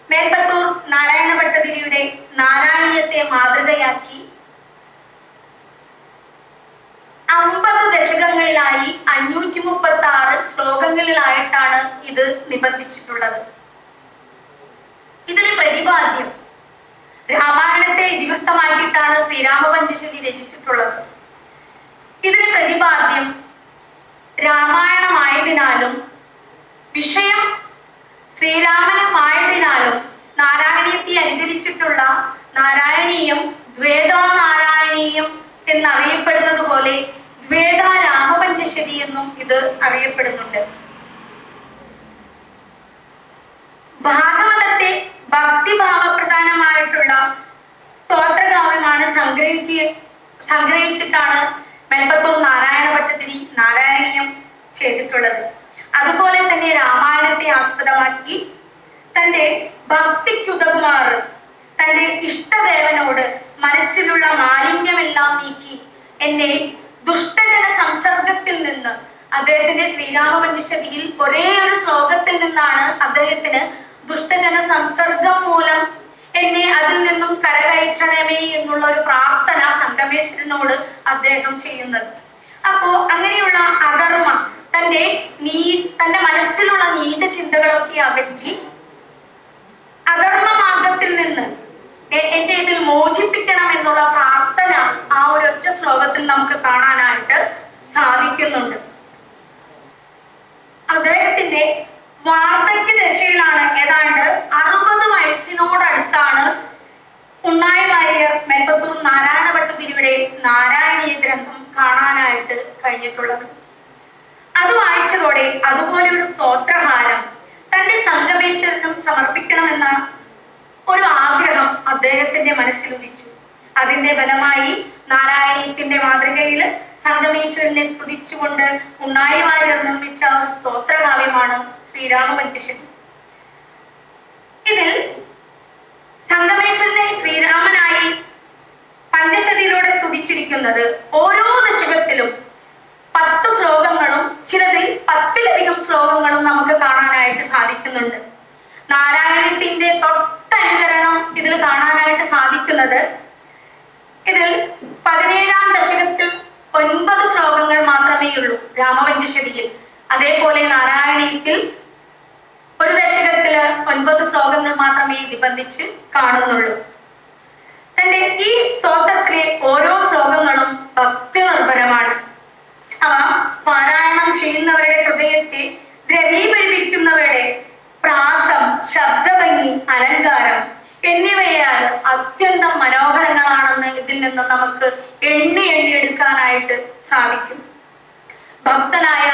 മേൽപ്പത്തൂർ നാരായണ ഭട്ടതിരിയുടെ നാരായണീയത്തെ മാതൃകയാക്കി 50 ദശകങ്ങളിലായി 536 ശ്ലോകങ്ങളിലായിട്ടാണ് ഇത് നിബന്ധിച്ചിട്ടുള്ളത്. ഇതിലെ പ്രതിപാദ്യം രാമായണത്തെ ഇതിവൃത്തമാക്കിയിട്ടാണ് ശ്രീരാമപഞ്ചശതി രചിച്ചിട്ടുള്ളത്. ഇതിലെ പ്രതിപാദ്യം രാമായണമായതിനാലും വിഷയം ശ്രീരാമനമായതിനാലും നാരായണീയത്തെ അനുകരിച്ചിട്ടുള്ള നാരായണീയം ദ്വേതാനാരായണീയം എന്നറിയപ്പെടുന്നത് പോലെ ദ്വേത രാമപഞ്ചശതി എന്നും ഇത് അറിയപ്പെടുന്നുണ്ട്. ഭാഗവതത്തെ ഭക്തിഭാവപ്രധാനമായിട്ടുള്ള സ്തോത്രകാവ്യമാണ് സംഗ്രഹിച്ചിട്ടാണ് മേൽപ്പത്തൂർ നാരായണ ഭട്ടതിരി നാരായണീയം ചെയ്തിട്ടുള്ളത്. അതുപോലെ തന്നെ രാമായണത്തെ ആസ്പദമാക്കി തന്റെ ഭക്തിക്കുതകുമാർ തന്റെ ഇഷ്ടദേവനോട് മനസ്സിലുള്ള മാലിന്യമെല്ലാം നീക്കി എന്നെ ദുഷ്ടജന സംസർഗത്തിൽ നിന്ന്, അദ്ദേഹത്തിന്റെ ശ്രീരാമപഞ്ചശതിയിൽ ഒരേ ഒരു ശ്ലോകത്തിൽ നിന്നാണ് അദ്ദേഹത്തിന് ദുഷ്ടജന സംസർഗം മൂലം എന്നെ അതിൽ നിന്നും കരകയറ്റണമേ എന്നുള്ള ഒരു പ്രാർത്ഥന സംഗമേശ്വരനോട് അദ്ദേഹം ചെയ്യുന്നത്. അപ്പോ അങ്ങനെയുള്ള അധർമ്മ തന്റെ മനസ്സിലുള്ള നീച ചിന്തകളൊക്കെ അകറ്റി അധർമ്മ മാർഗത്തിൽ നിന്ന് എന്റെ ഇതിൽ മോചിപ്പിക്കണം എന്നുള്ള പ്രാർത്ഥന ആ ഒരൊറ്റ ശ്ലോകത്തിൽ നമുക്ക് കാണാനായിട്ട് സാധിക്കുന്നുണ്ട്. അദ്ദേഹത്തിന്റെ വാർദ്ധക്യ ദശയിലാണ്, ഏതാണ്ട് 60 വയസ്സിനോടടുത്താണ് ഉണ്ണായി വാര്യർ മേൽപ്പത്തൂർ നാരായണ ഭട്ടതിരിയുടെ നാരായണീയ ഗ്രന്ഥം കാണാനായിട്ട് കഴിഞ്ഞിട്ടുള്ളത്. അത് വായിച്ചതോടെ അതുപോലെ ഒരു സ്തോത്രഹാരം തന്റെ സംഗമേശ്വരനും സമർപ്പിക്കണമെന്ന ഒരു ആഗ്രഹം അദ്ദേഹത്തിന്റെ മനസ്സിൽ ഉദിച്ചു. അതിന്റെ ഫലമായി നാരായണീയത്തിന്റെ മാതൃകയിൽ സംഗമേശ്വരനെ സ്തുതിച്ചുകൊണ്ട് ഉണ്ണായി വാര്യർ നിർമ്മിച്ച ഒരു സ്തോത്രകാവ്യമാണ് ശ്രീരാമപഞ്ചശതി. ഇതിൽ സംഗമേശ്വരനെ ശ്രീരാമനായി പഞ്ചശതിയിലൂടെ സ്തുതിച്ചിരിക്കുന്നത് ഓരോ ദശകത്തിലും 10 ശ്ലോകങ്ങളും ചിലതിൽ 10-ലധികം ശ്ലോകങ്ങളും നമുക്ക് കാണാനായിട്ട് സാധിക്കുന്നുണ്ട്. നാരായണത്തിന്റെ തൊട്ടനുകരണം ഇതിൽ കാണാനായിട്ട് സാധിക്കുന്നത്, ഇതിൽ 17-ാം ദശകത്തിൽ 9 ശ്ലോകങ്ങൾ മാത്രമേ ഉള്ളൂ രാമപഞ്ചശതിയിൽ. അതേപോലെ നാരായണീയത്തിൽ ഒരു ദശകത്തില് 9 ശ്ലോകങ്ങൾ മാത്രമേ നിബന്ധിച്ച് കാണുന്നുള്ളൂ. തന്റെ ഈ സ്തോത്രത്തിലെ ഓരോ ശ്ലോകങ്ങളും ഭക്തി നിർഭരമാണ്. അവ പാരായണം ചെയ്യുന്നവരുടെ ഹൃദയത്തെ ദ്രവീഭവിക്കുന്നവരുടെ പ്രാസം, ശബ്ദഭംഗി, അലങ്കാരം എന്നിവയാൽ അത്യന്തം മനോഹരങ്ങളാണെന്ന് ഇതിൽ നിന്ന് നമുക്ക് എണ്ണി എടുക്കാനായിട്ട് സാധിക്കും. ഭക്തനായ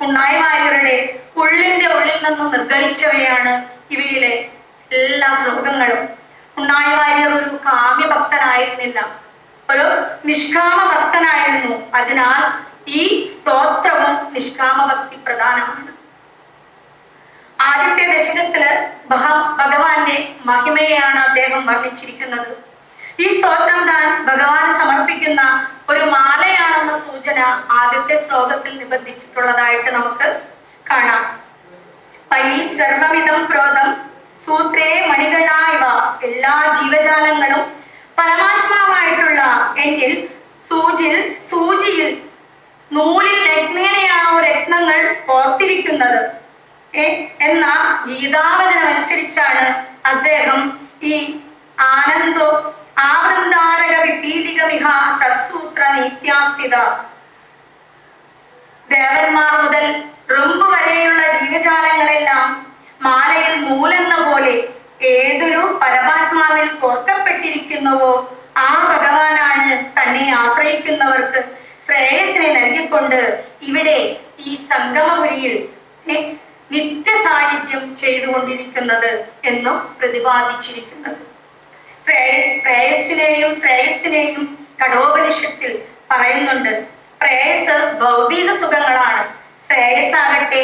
ഉണ്ണായി വാര്യരുടെ ഉള്ളിന്റെ ഉള്ളിൽ നിന്ന് നിർഗളിച്ചവയാണ് ഇവയിലെ എല്ലാ ശ്ലോകങ്ങളും. ഉണ്ണായി വാര്യർ ഒരു കാമ്യഭക്തനായിരുന്നില്ല, ഒരു നിഷ്കാമ ഭക്തനായിരുന്നു. അതിനാൽ ഈ സ്തോത്രവും നിഷ്കാമ ഭക്തി പ്രധാനമാണ്. രണ്ടാമത്തെ ദശകത്തില് ഭഗവാന്റെ മഹിമയെയാണ് അദ്ദേഹം വർണ്ണിച്ചിരിക്കുന്നത്. ഈ സ്തോത്രം താൻ ഭഗവാന് സമർപ്പിക്കുന്ന ഒരു മാലയാണെന്ന സൂചന ആദ്യത്തെ ശ്ലോകത്തിൽ നിബന്ധിച്ചിട്ടുള്ളതായിട്ട് നമുക്ക് കാണാം. പൈ സർവമിതം പ്രോതം സൂത്രേ മണികണായവ, എല്ലാ ജീവജാലങ്ങളും പരമാത്മാവായിട്ടുള്ള എന്നിൽ സൂചിയിൽ നൂലിൽ രത്നേനയാണോ രത്നങ്ങൾ കോർത്തിരിക്കുന്നത് എന്ന ഗീതാവചനം അനുസരിച്ചാണ് അദ്ദേഹം ഈ ആവൃന്ദാരക വിപീലികമിഹ സത്സൂത്ര നിത്യാസ്ഥിത, ദേവന്മാർ മുതൽ റുമ്പ് വരെയുള്ള ജീവജാലങ്ങളെല്ലാം മാലയിൽ നൂലെന്ന പോലെ ഏതൊരു പരമാത്മാവിൽ കോർക്കപ്പെട്ടിരിക്കുന്നുവോ ആ ഭഗവാനാണ് തന്നെ ആശ്രയിക്കുന്നവർക്ക് ശ്രേയസിനെ നൽകിക്കൊണ്ട് ഇവിടെ ഈ സംഗമപുരിയിൽ നിത്യ സാന്നിധ്യം ചെയ്തുകൊണ്ടിരിക്കുന്നത് എന്നും പ്രതിപാദിച്ചിരിക്കുന്നത്. ശ്രേയസ്സിനെയും കഠോപനിഷത്തിൽ പറയുന്നുണ്ട്. ശ്രേയസ് ഭൗതിക സുഖങ്ങളാണ്, ശ്രേയസ്സാകട്ടെ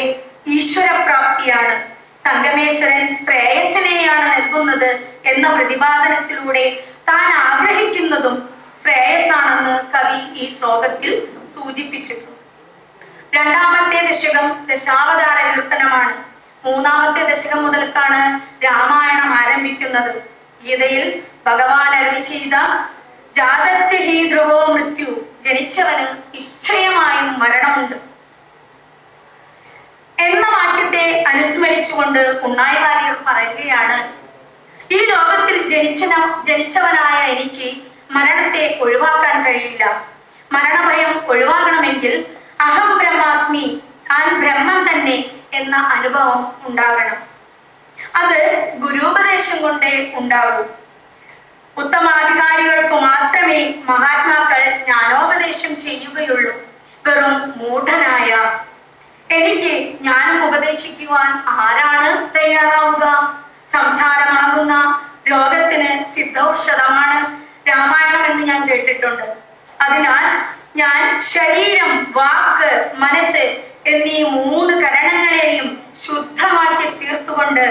ഈശ്വരപ്രാപ്തിയാണ്. സംഗമേശ്വരൻ ശ്രേയസ്സിനെയാണ് നൽകുന്നത് എന്ന പ്രതിപാദനത്തിലൂടെ താൻ ആഗ്രഹിക്കുന്നതും ശ്രേയസ്സാണെന്ന് കവി ഈ ശ്ലോകത്തിൽ സൂചിപ്പിച്ചിട്ടുണ്ട്. രണ്ടാമത്തെ ദശകം ദശാവതാര കീർത്തനമാണ്. മൂന്നാമത്തെ ദശകം മുതൽക്കാണ് രാമായണം ആരംഭിക്കുന്നത്. ഗീതയിൽ ഭഗവാൻ അരുളി ചെയ്ത ജാതസ്യ ഹി ധ്രുവോ മൃത്യു, ജനിച്ചവന് നിശ്ചയമായും മരണമുണ്ട് എന്ന വാക്യത്തെ അനുസ്മരിച്ചുകൊണ്ട് ഉണ്ണായി വാര്യർ പറയുകയാണ്, ഈ ലോകത്തിൽ ജനിച്ചവനായ എനിക്ക് മരണത്തെ ഒഴിവാക്കാൻ കഴിയില്ല. മരണഭയം ഒഴിവാകണമെങ്കിൽ അഹം ബ്രഹ്മാസ്മി, ഞാൻ ബ്രഹ്മം തന്നെ എന്ന അനുഭവം ഉണ്ടാകണം. അത് ഗുരുപദേശം കൊണ്ടേ ഉണ്ടാകൂ. ഉത്തമാധികാരികൾക്ക് മാത്രമേ മഹാത്മാക്കൾ ജ്ഞാനോപദേശം ചെയ്യുകയുള്ളൂ. വെറും മൂഢനായ എനിക്ക് ജ്ഞാനം ഉപദേശിക്കുവാൻ ആരാണ് തയ്യാറാവുക? സംസാരമാകുന്ന രോഗത്തിന് സിദ്ധൌഷധമാണ് രാമായണം എന്ന് ഞാൻ കേട്ടിട്ടുണ്ട്. അതിനാൽ ഞാൻ ശരീരം, വാക്ക്, മനസ്സ് എന്നീ 3 കരണങ്ങളെയും ശുദ്ധമാക്കി തീർത്തുകൊണ്ട്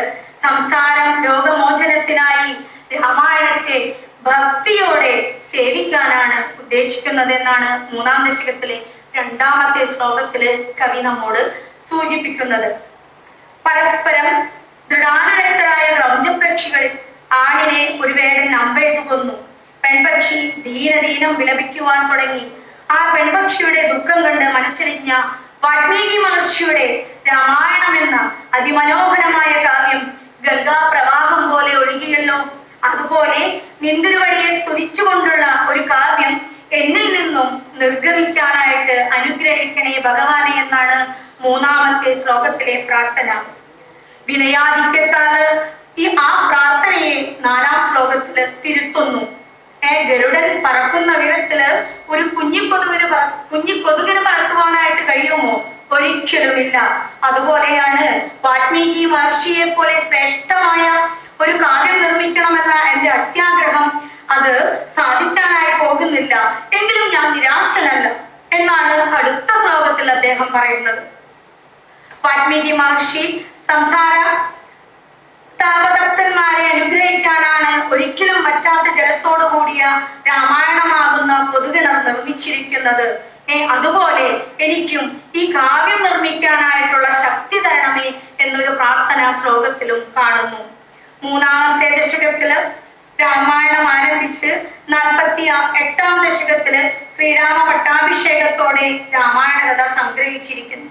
സംസാരം രോഗമോചനത്തിനായി രാമായണത്തെ ഭക്തിയോടെ സേവിക്കാനാണ് ഉദ്ദേശിക്കുന്നത് എന്നാണ് മൂന്നാം ദശകത്തിലെ രണ്ടാമത്തെ ശ്ലോകത്തില് കവി നമ്മോട് സൂചിപ്പിക്കുന്നത്. പരസ്പരം ദൃഢാനരക്തരായ ക്രൗഞ്ചപക്ഷികൾ ആണിനെ ഒരു വേടൻ അമ്പെയ്തു കൊന്നു. പെൺപക്ഷി ദീനം വിലപിക്കുവാൻ തുടങ്ങി. ആ പെൺപക്ഷിയുടെ ദുഃഖം കണ്ട് മനസ്സിലിഞ്ഞ വാൽമീകി മഹർഷിയുടെ രാമായണം എന്ന അതിമനോഹരമായ കാവ്യം ഗംഗാപ്രവാഹം പോലെ ഒഴുകിയല്ലോ. അതുപോലെ നിന്തിരുവടിയെ സ്തുതിച്ചുകൊണ്ടുള്ള ഒരു കാവ്യം എന്നിൽ നിന്നും നിർഗമിക്കാനായിട്ട് അനുഗ്രഹിക്കണേ ഭഗവാനെ എന്നാണ് മൂന്നാമത്തെ ശ്ലോകത്തിലെ പ്രാർത്ഥന. വിനയാധിക്യത്താല് ആ പ്രാർത്ഥനയെ 4-ാം ശ്ലോകത്തില് തിരുത്തുന്നു. ഗരുഡൻ പറക്കുന്ന വിധത്തില് ഒരു കുഞ്ഞിക്കൊതുകിന് പറക്കുവാനായിട്ട് കഴിയുമോ? ഒരിക്കലുമില്ല. അതുപോലെയാണ് വാൽമീകി മഹർഷിയെ പോലെ ശ്രേഷ്ഠമായ ഒരു കാവ്യം നിർമ്മിക്കണമെന്ന എന്റെ അത്യാഗ്രഹം. അത് സാധിക്കാനായി പോകുന്നില്ല, എങ്കിലും ഞാൻ നിരാശനല്ല എന്നാണ് അടുത്ത ശ്ലോകത്തിൽ അദ്ദേഹം പറയുന്നത്. വാൽമീകി മഹർഷി സംസാര താപതപ്തന്മാരെ അനുഗ്രഹിക്കാനാണ് ഒരിക്കലും പറ്റാത്ത ജലത്തോടു കൂടിയ രാമായണമാകുന്ന പൊതുകിണർ നിർമ്മിച്ചിരിക്കുന്നത്. അതുപോലെ എനിക്കും ഈ കാവ്യം നിർമ്മിക്കാനായിട്ടുള്ള ശക്തി തരണമേ എന്നൊരു പ്രാർത്ഥന ശ്ലോകത്തിലും കാണുന്നു. മൂന്നാമത്തെ ദശകത്തില് രാമായണം ആരംഭിച്ച് 48-ാം ദശകത്തില് ശ്രീരാമ പട്ടാഭിഷേകത്തോടെ രാമായണ കഥ സംഗ്രഹിച്ചിരിക്കുന്നു.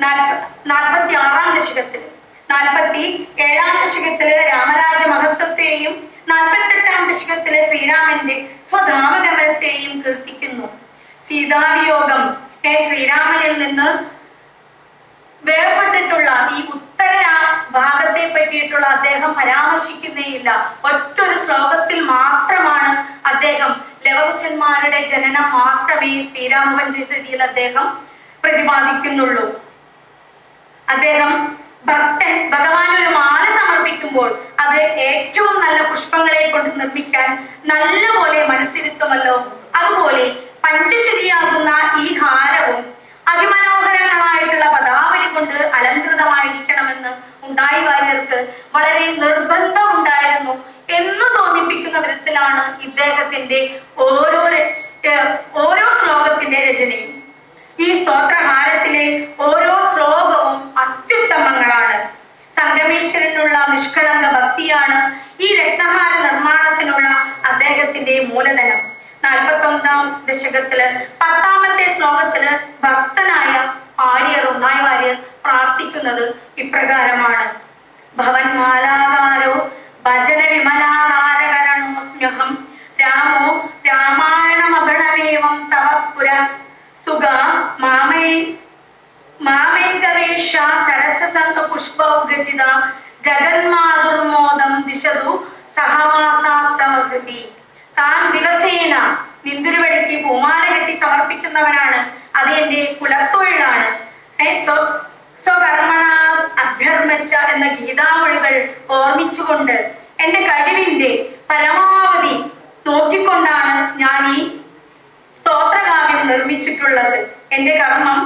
46-ാം ദശകത്തില് 47-ാം ദശകത്തില് രാമരാജ മഹത്വത്തെയും 48-ാം ദശകത്തിലെ ശ്രീരാമന്റെ സ്വധാമഗമനത്തെയും കീർത്തിക്കുന്നു. സീതാവിയോഗം, ശ്രീരാമനിൽ നിന്ന് വേർപെട്ടിട്ടുള്ള ഈ ഉത്തര ഭാഗത്തെ പറ്റിയിട്ടുള്ള അദ്ദേഹം പരാമർശിക്കുന്നേയില്ല. ഒറ്റൊരു ശ്ലോകത്തിൽ മാത്രമാണ് അദ്ദേഹം ലവകുശന്മാരുടെ ജനനം മാത്രമേ ശ്രീരാമ പഞ്ചശതിയിൽ അദ്ദേഹം പ്രതിപാദിക്കുന്നുള്ളൂ. അദ്ദേഹം ഭക്തൻ ഭഗവാൻ ഒരു മാല സമർപ്പിക്കുമ്പോൾ അത് ഏറ്റവും നല്ല പുഷ്പങ്ങളെ കൊണ്ട് നിർമ്മിക്കാൻ നല്ലപോലെ മനസ്സിരുത്തുമല്ലോ. അതുപോലെ പഞ്ചശതിയാകുന്ന ഈ ഹാരവും അതിമനോഹരങ്ങളായിട്ടുള്ള പദാവലി കൊണ്ട് അലങ്കൃതമായിരിക്കണമെന്ന് ഉണ്ണായി വാര്യർക്ക് വളരെ നിർബന്ധം ഉണ്ടായിരുന്നു എന്ന് തോന്നിപ്പിക്കുന്ന വിധത്തിലാണ് ഇദ്ദേഹത്തിന്റെ ഓരോ ശ്ലോകത്തിന്റെ രചനയും. ഈ സ്തോത്രഹാരത്തിലെ ഓരോ ശ്ലോകവും അത്യുത്തമങ്ങളാണ്. സംഗമേശ്വരനുള്ള നിഷ്കളങ്ക ഭക്തിയാണ് ഈ രത്നഹാര നിർമ്മാണത്തിനുള്ള അദ്ദേഹത്തിന്റെ മൂലധനം. 41-ാം ദശകത്തില് 10-ാമത്തെ ശ്ലോകത്തില് ഭക്തനായ ഉണ്ണായി വാര്യർ പ്രാർത്ഥിക്കുന്നത് ഇപ്രകാരമാണ്: ഭവന്മാലാകാരോ ഭജന വിമലാകാരകരണോസ്മ്യഹം രാമോ രാമായണമഗണമേവം തവ പുര സുഗ മാമേകവേഷ സരസസംഗ പുഷ്പൗഗജിത ജഗന്മാതുർമോദം ദിശതു സഹവാസാപ്തമഹൃതി. താൻ ദിവസേന നിന്തുരുവടിക്ക് പൂമാല കെട്ടി സമർപ്പിക്കുന്നവനാണ്. അത് എന്റെ കുലത്തൊഴിലാണ്. സ്വകർമ്മണ അഭ്യർമ്മച്ച എന്ന ഗീതാമൊഴികൾ ഓർമ്മിച്ചുകൊണ്ട് എന്റെ കഴിവിന്റെ പരമാവധി നോക്കിക്കൊണ്ടാണ് ഞാൻ ഈ സ്തോത്രകാവ്യം നിർമ്മിച്ചിട്ടുള്ളത്. എന്റെ കർമ്മം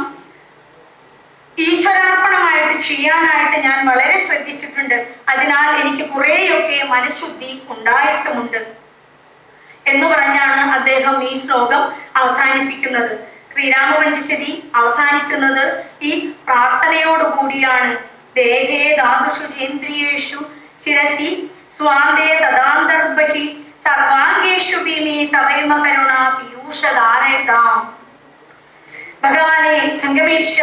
ഈശ്വരാർപ്പണമായിട്ട് ചെയ്യാനായിട്ട് ഞാൻ വളരെ ശ്രദ്ധിച്ചിട്ടുണ്ട്. അതിനാൽ എനിക്ക് കുറേയൊക്കെ മനഃശുദ്ധി ഉണ്ടായിട്ടുമുണ്ട് എന്ന് പറഞ്ഞാണ് അദ്ദേഹം ഈ ശ്ലോകം അവസാനിപ്പിക്കുന്നത്. ശ്രീരാമ പഞ്ചശതി അവസാനിക്കുന്നത് ഈ പ്രാർത്ഥനയോടുകൂടിയാണ്. ദേഹേ ധാതുഷു ചേന്ദ്രിയേഷു ശിരസി സ്വാന്തേ തദാന്തർബഹി സർവാംഗേഷു ഭീമേ തവൈമ കരുണ പീയൂഷധാരയതാം. ഭഗവാനെ സംഗമേശ,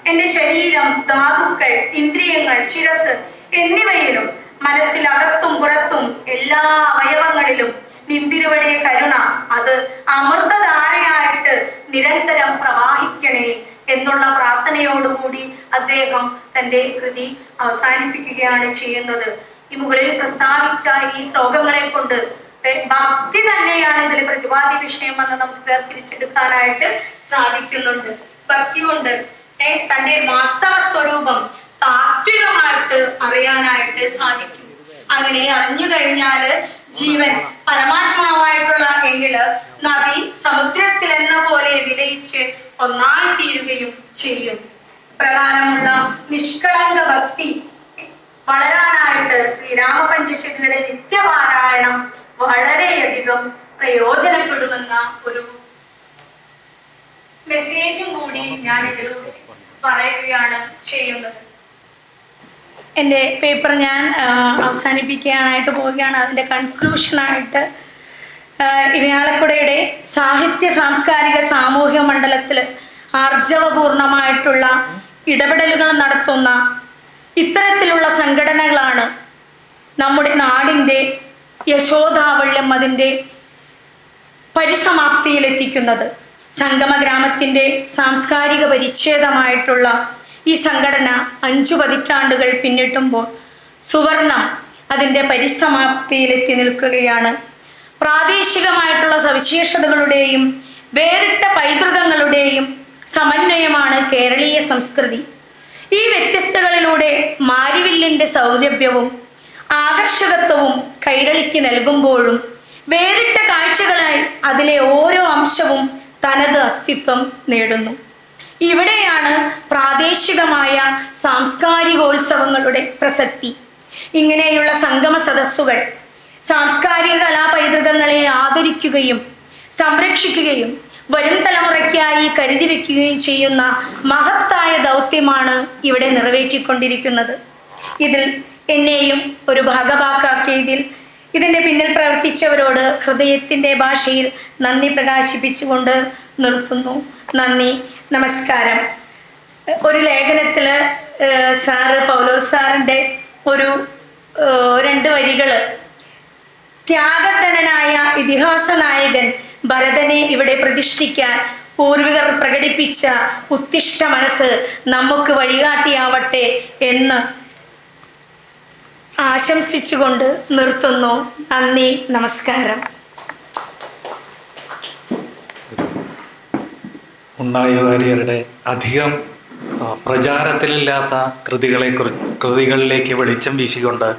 എന്റെ ശരീരം, ധാതുക്കൾ, ഇന്ദ്രിയങ്ങൾ, ശിരസ് എന്നിവയിലും മനസ്സിലകത്തും പുറത്തും എല്ലാ അവയവങ്ങളിലും നിന്തിരുവടിയ കരുണ അത് അമൃതധാരയായിട്ട് നിരന്തരം പ്രവാഹിക്കണേ എന്നുള്ള പ്രാർത്ഥനയോടുകൂടി അദ്ദേഹം തന്റെ കൃതി അവസാനിപ്പിക്കുകയാണ് ചെയ്യുന്നത്. ഈ മുകളിൽ പ്രസ്താവിച്ച ഈ ശ്ലോകങ്ങളെ കൊണ്ട് ഭക്തി തന്നെയാണ് ഇതിൽ പ്രതിപാദ്യ വിഷയം എന്ന് നമുക്ക് വേർതിരിച്ചെടുക്കാനായിട്ട് സാധിക്കുന്നുണ്ട്. ഭക്തി കൊണ്ട് തന്റെ വാസ്തവ സ്വരൂപം താത്വികമായിട്ട് അറിയാനായിട്ട് സാധിക്കും. അങ്ങനെ അറിഞ്ഞു കഴിഞ്ഞാല് ജീവൻ പരമാത്മാവായിട്ടുള്ള എങ്കില് നദി സമുദ്രത്തിൽ എന്ന പോലെ വിലയിച്ച് ഒന്നായി തീരുകയും ചെയ്യും. പ്രകാരമുള്ള നിഷ്കളങ്ക ഭക്തി വളരാനായിട്ട് ശ്രീരാമ പഞ്ചശതിയുടെ നിത്യപാരായണം വളരെയധികം പ്രയോജനപ്പെടുമെന്ന ഒരു മെസ്സേജും കൂടി ഞാൻ ഇതിലൂടെ പറയുകയാണ് ചെയ്യുന്നത്. എൻ്റെ പേപ്പർ ഞാൻ അവസാനിപ്പിക്കാനായിട്ട് പോവുകയാണ്. അതിൻ്റെ കൺക്ലൂഷനായിട്ട് ഇരിങ്ങാലക്കുടയുടെ സാഹിത്യ സാംസ്കാരിക സാമൂഹ്യ മണ്ഡലത്തിൽ ആർജവപൂർണമായിട്ടുള്ള ഇടപെടലുകൾ നടത്തുന്ന ഇത്തരത്തിലുള്ള സംഘടനകളാണ് നമ്മുടെ നാടിൻ്റെ യശോധാവള്യം അതിൻ്റെ പരിസമാപ്തിയിലെത്തിക്കുന്നത്. സംഗമ ഗ്രാമത്തിൻ്റെ സാംസ്കാരിക പരിച്ഛേദമായിട്ടുള്ള ഈ സംഘടന 5 പതിറ്റാണ്ടുകൾ പിന്നിട്ടുമ്പോൾ സുവർണം അതിൻ്റെ പരിസമാപ്തിയിലെത്തി നിൽക്കുകയാണ്. പ്രാദേശികമായിട്ടുള്ള സവിശേഷതകളുടെയും വേറിട്ട പൈതൃകങ്ങളുടെയും സമന്വയമാണ് കേരളീയ സംസ്കൃതി. ഈ വ്യത്യസ്തതകളിലൂടെ മാരിവില്ലിൻ്റെ സൗരഭ്യവും ആകർഷകത്വവും കൈരളിക്ക് നൽകുമ്പോഴും വേറിട്ട കാഴ്ചകളായി അതിലെ ഓരോ അംശവും തനത് അസ്തിത്വം നേടുന്നു. ഇവിടെയാണ് പ്രാദേശികമായ സാംസ്കാരികോത്സവങ്ങളുടെ പ്രസക്തി. ഇങ്ങനെയുള്ള സംഗമ സദസ്സുകൾ സാംസ്കാരിക കലാപൈതൃകങ്ങളെ ആദരിക്കുകയും സംരക്ഷിക്കുകയും വരും തലമുറയ്ക്കായി കരുതി വയ്ക്കുകയും ചെയ്യുന്ന മഹത്തായ ദൗത്യമാണ് ഇവിടെ നിറവേറ്റിക്കൊണ്ടിരിക്കുന്നത്. ഇതിൽ എന്നെയും ഒരു ഭാഗഭാക്കാക്കിയതിൽ ഇതിൻ്റെ പിന്നിൽ പ്രവർത്തിച്ചവരോട് ഹൃദയത്തിൻ്റെ ഭാഷയിൽ നന്ദി പ്രകാശിപ്പിച്ചുകൊണ്ട് നിർത്തുന്നു. നന്ദി, നമസ്കാരം. ഒരു ലേഖനത്തിൽ സാറ് പൗലോസ് സാറിൻ്റെ ഒരു 2 വരികൾ, ത്യാഗധനനായ ഇതിഹാസ നായകൻ ഭരതനെ ഇവിടെ പ്രതിഷ്ഠിക്കാൻ പൂർവികർ പ്രകടിപ്പിച്ച ഉത്തിഷ്ഠ മനസ്സ് നമുക്ക് വഴികാട്ടിയാവട്ടെ എന്ന് ആശംസിച്ചുകൊണ്ട് നിർത്തുന്നു. നന്ദി, നമസ്കാരം. ഉണ്ണായി വാര്യരുടെ അധികം പ്രചാരത്തിലില്ലാത്ത കൃതികളിലേക്ക് വെളിച്ചം വീശിക്കൊണ്ട്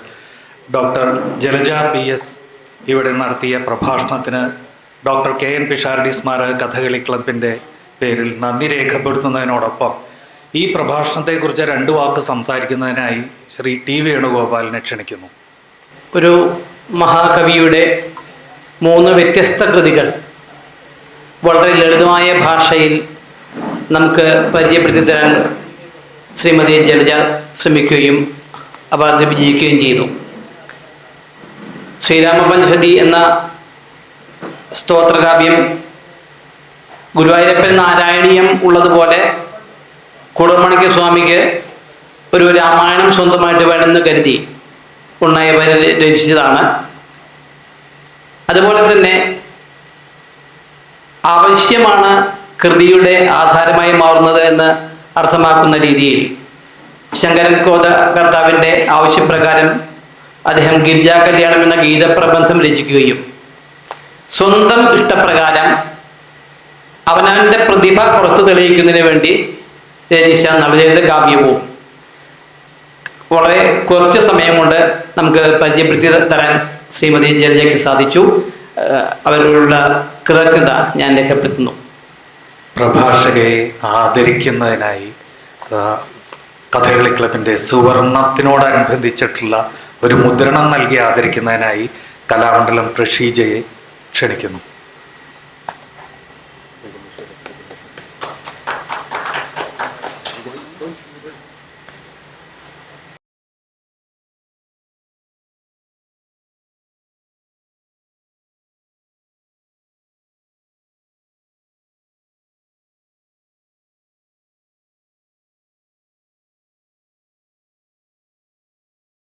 ഡോക്ടർ ജലജ PS ഇവിടെ നടത്തിയ പ്രഭാഷണത്തിന് ഡോക്ടർ KN പിഷാരടി സ്മാരക കഥകളി ക്ലബിൻ്റെ പേരിൽ നന്ദി രേഖപ്പെടുത്തുന്നതിനോടൊപ്പം ഈ പ്രഭാഷണത്തെക്കുറിച്ച് 2 വാക്ക് സംസാരിക്കുന്നതിനായി ശ്രീ ടി വേണുഗോപാലിനെ ക്ഷണിക്കുന്നു. ഒരു മഹാകവിയുടെ 3 വ്യത്യസ്ത കൃതികൾ വളരെ ലളിതമായ ഭാഷയിൽ നമുക്ക് പരിചയപ്പെടുത്തി തരാൻ ശ്രീമതി ജലജ ശ്രമിക്കുകയും അവർ അത് വിജയിക്കുകയും ചെയ്തു. ശ്രീരാമപഞ്ചശതി എന്ന സ്തോത്രകാവ്യം ഗുരുവായൂരപ്പൻ നാരായണീയം ഉള്ളതുപോലെ കുളർമണിക്ക സ്വാമിക്ക് ഒരു രാമായണം സ്വന്തമായിട്ട് വേണമെന്ന് കരുതി ഉണ്ണായി വാര്യർ രചിച്ചതാണ്. അതുപോലെ തന്നെ ആവശ്യമാണ് കൃതിയുടെ ആധാരമായി മാറുന്നത് എന്ന് അർത്ഥമാക്കുന്ന രീതിയിൽ ശങ്കരൻ കോത കർത്താവിൻ്റെ ആവശ്യപ്രകാരം അദ്ദേഹം ഗിരിജാ കല്യാണം എന്ന ഗീതപ്രബന്ധം രചിക്കുകയും സ്വന്തം ഇഷ്ടപ്രകാരം അവനവൻ്റെ പ്രതിഭ പുറത്തു തെളിയിക്കുന്നതിന് വേണ്ടി രചിച്ച നളചരിത കാവ്യവും വളരെ കുറച്ച് സമയം കൊണ്ട് നമുക്ക് പരിചയപ്പെടുത്തി തരാൻ ശ്രീമതി ജലജയ്ക്ക് സാധിച്ചു. അവരോടുള്ള കൃതജ്ഞത ഞാൻ രേഖപ്പെടുത്തുന്നു. പ്രഭാഷകയെ ആദരിക്കുന്നതിനായി കഥകളി ക്ലബിൻ്റെ സുവർണത്തിനോടനുബന്ധിച്ചിട്ടുള്ള ഒരു മുദ്രണം നൽകി ആദരിക്കുന്നതിനായി കലാമണ്ഡലം പ്രഷീജയെ ക്ഷണിക്കുന്നു.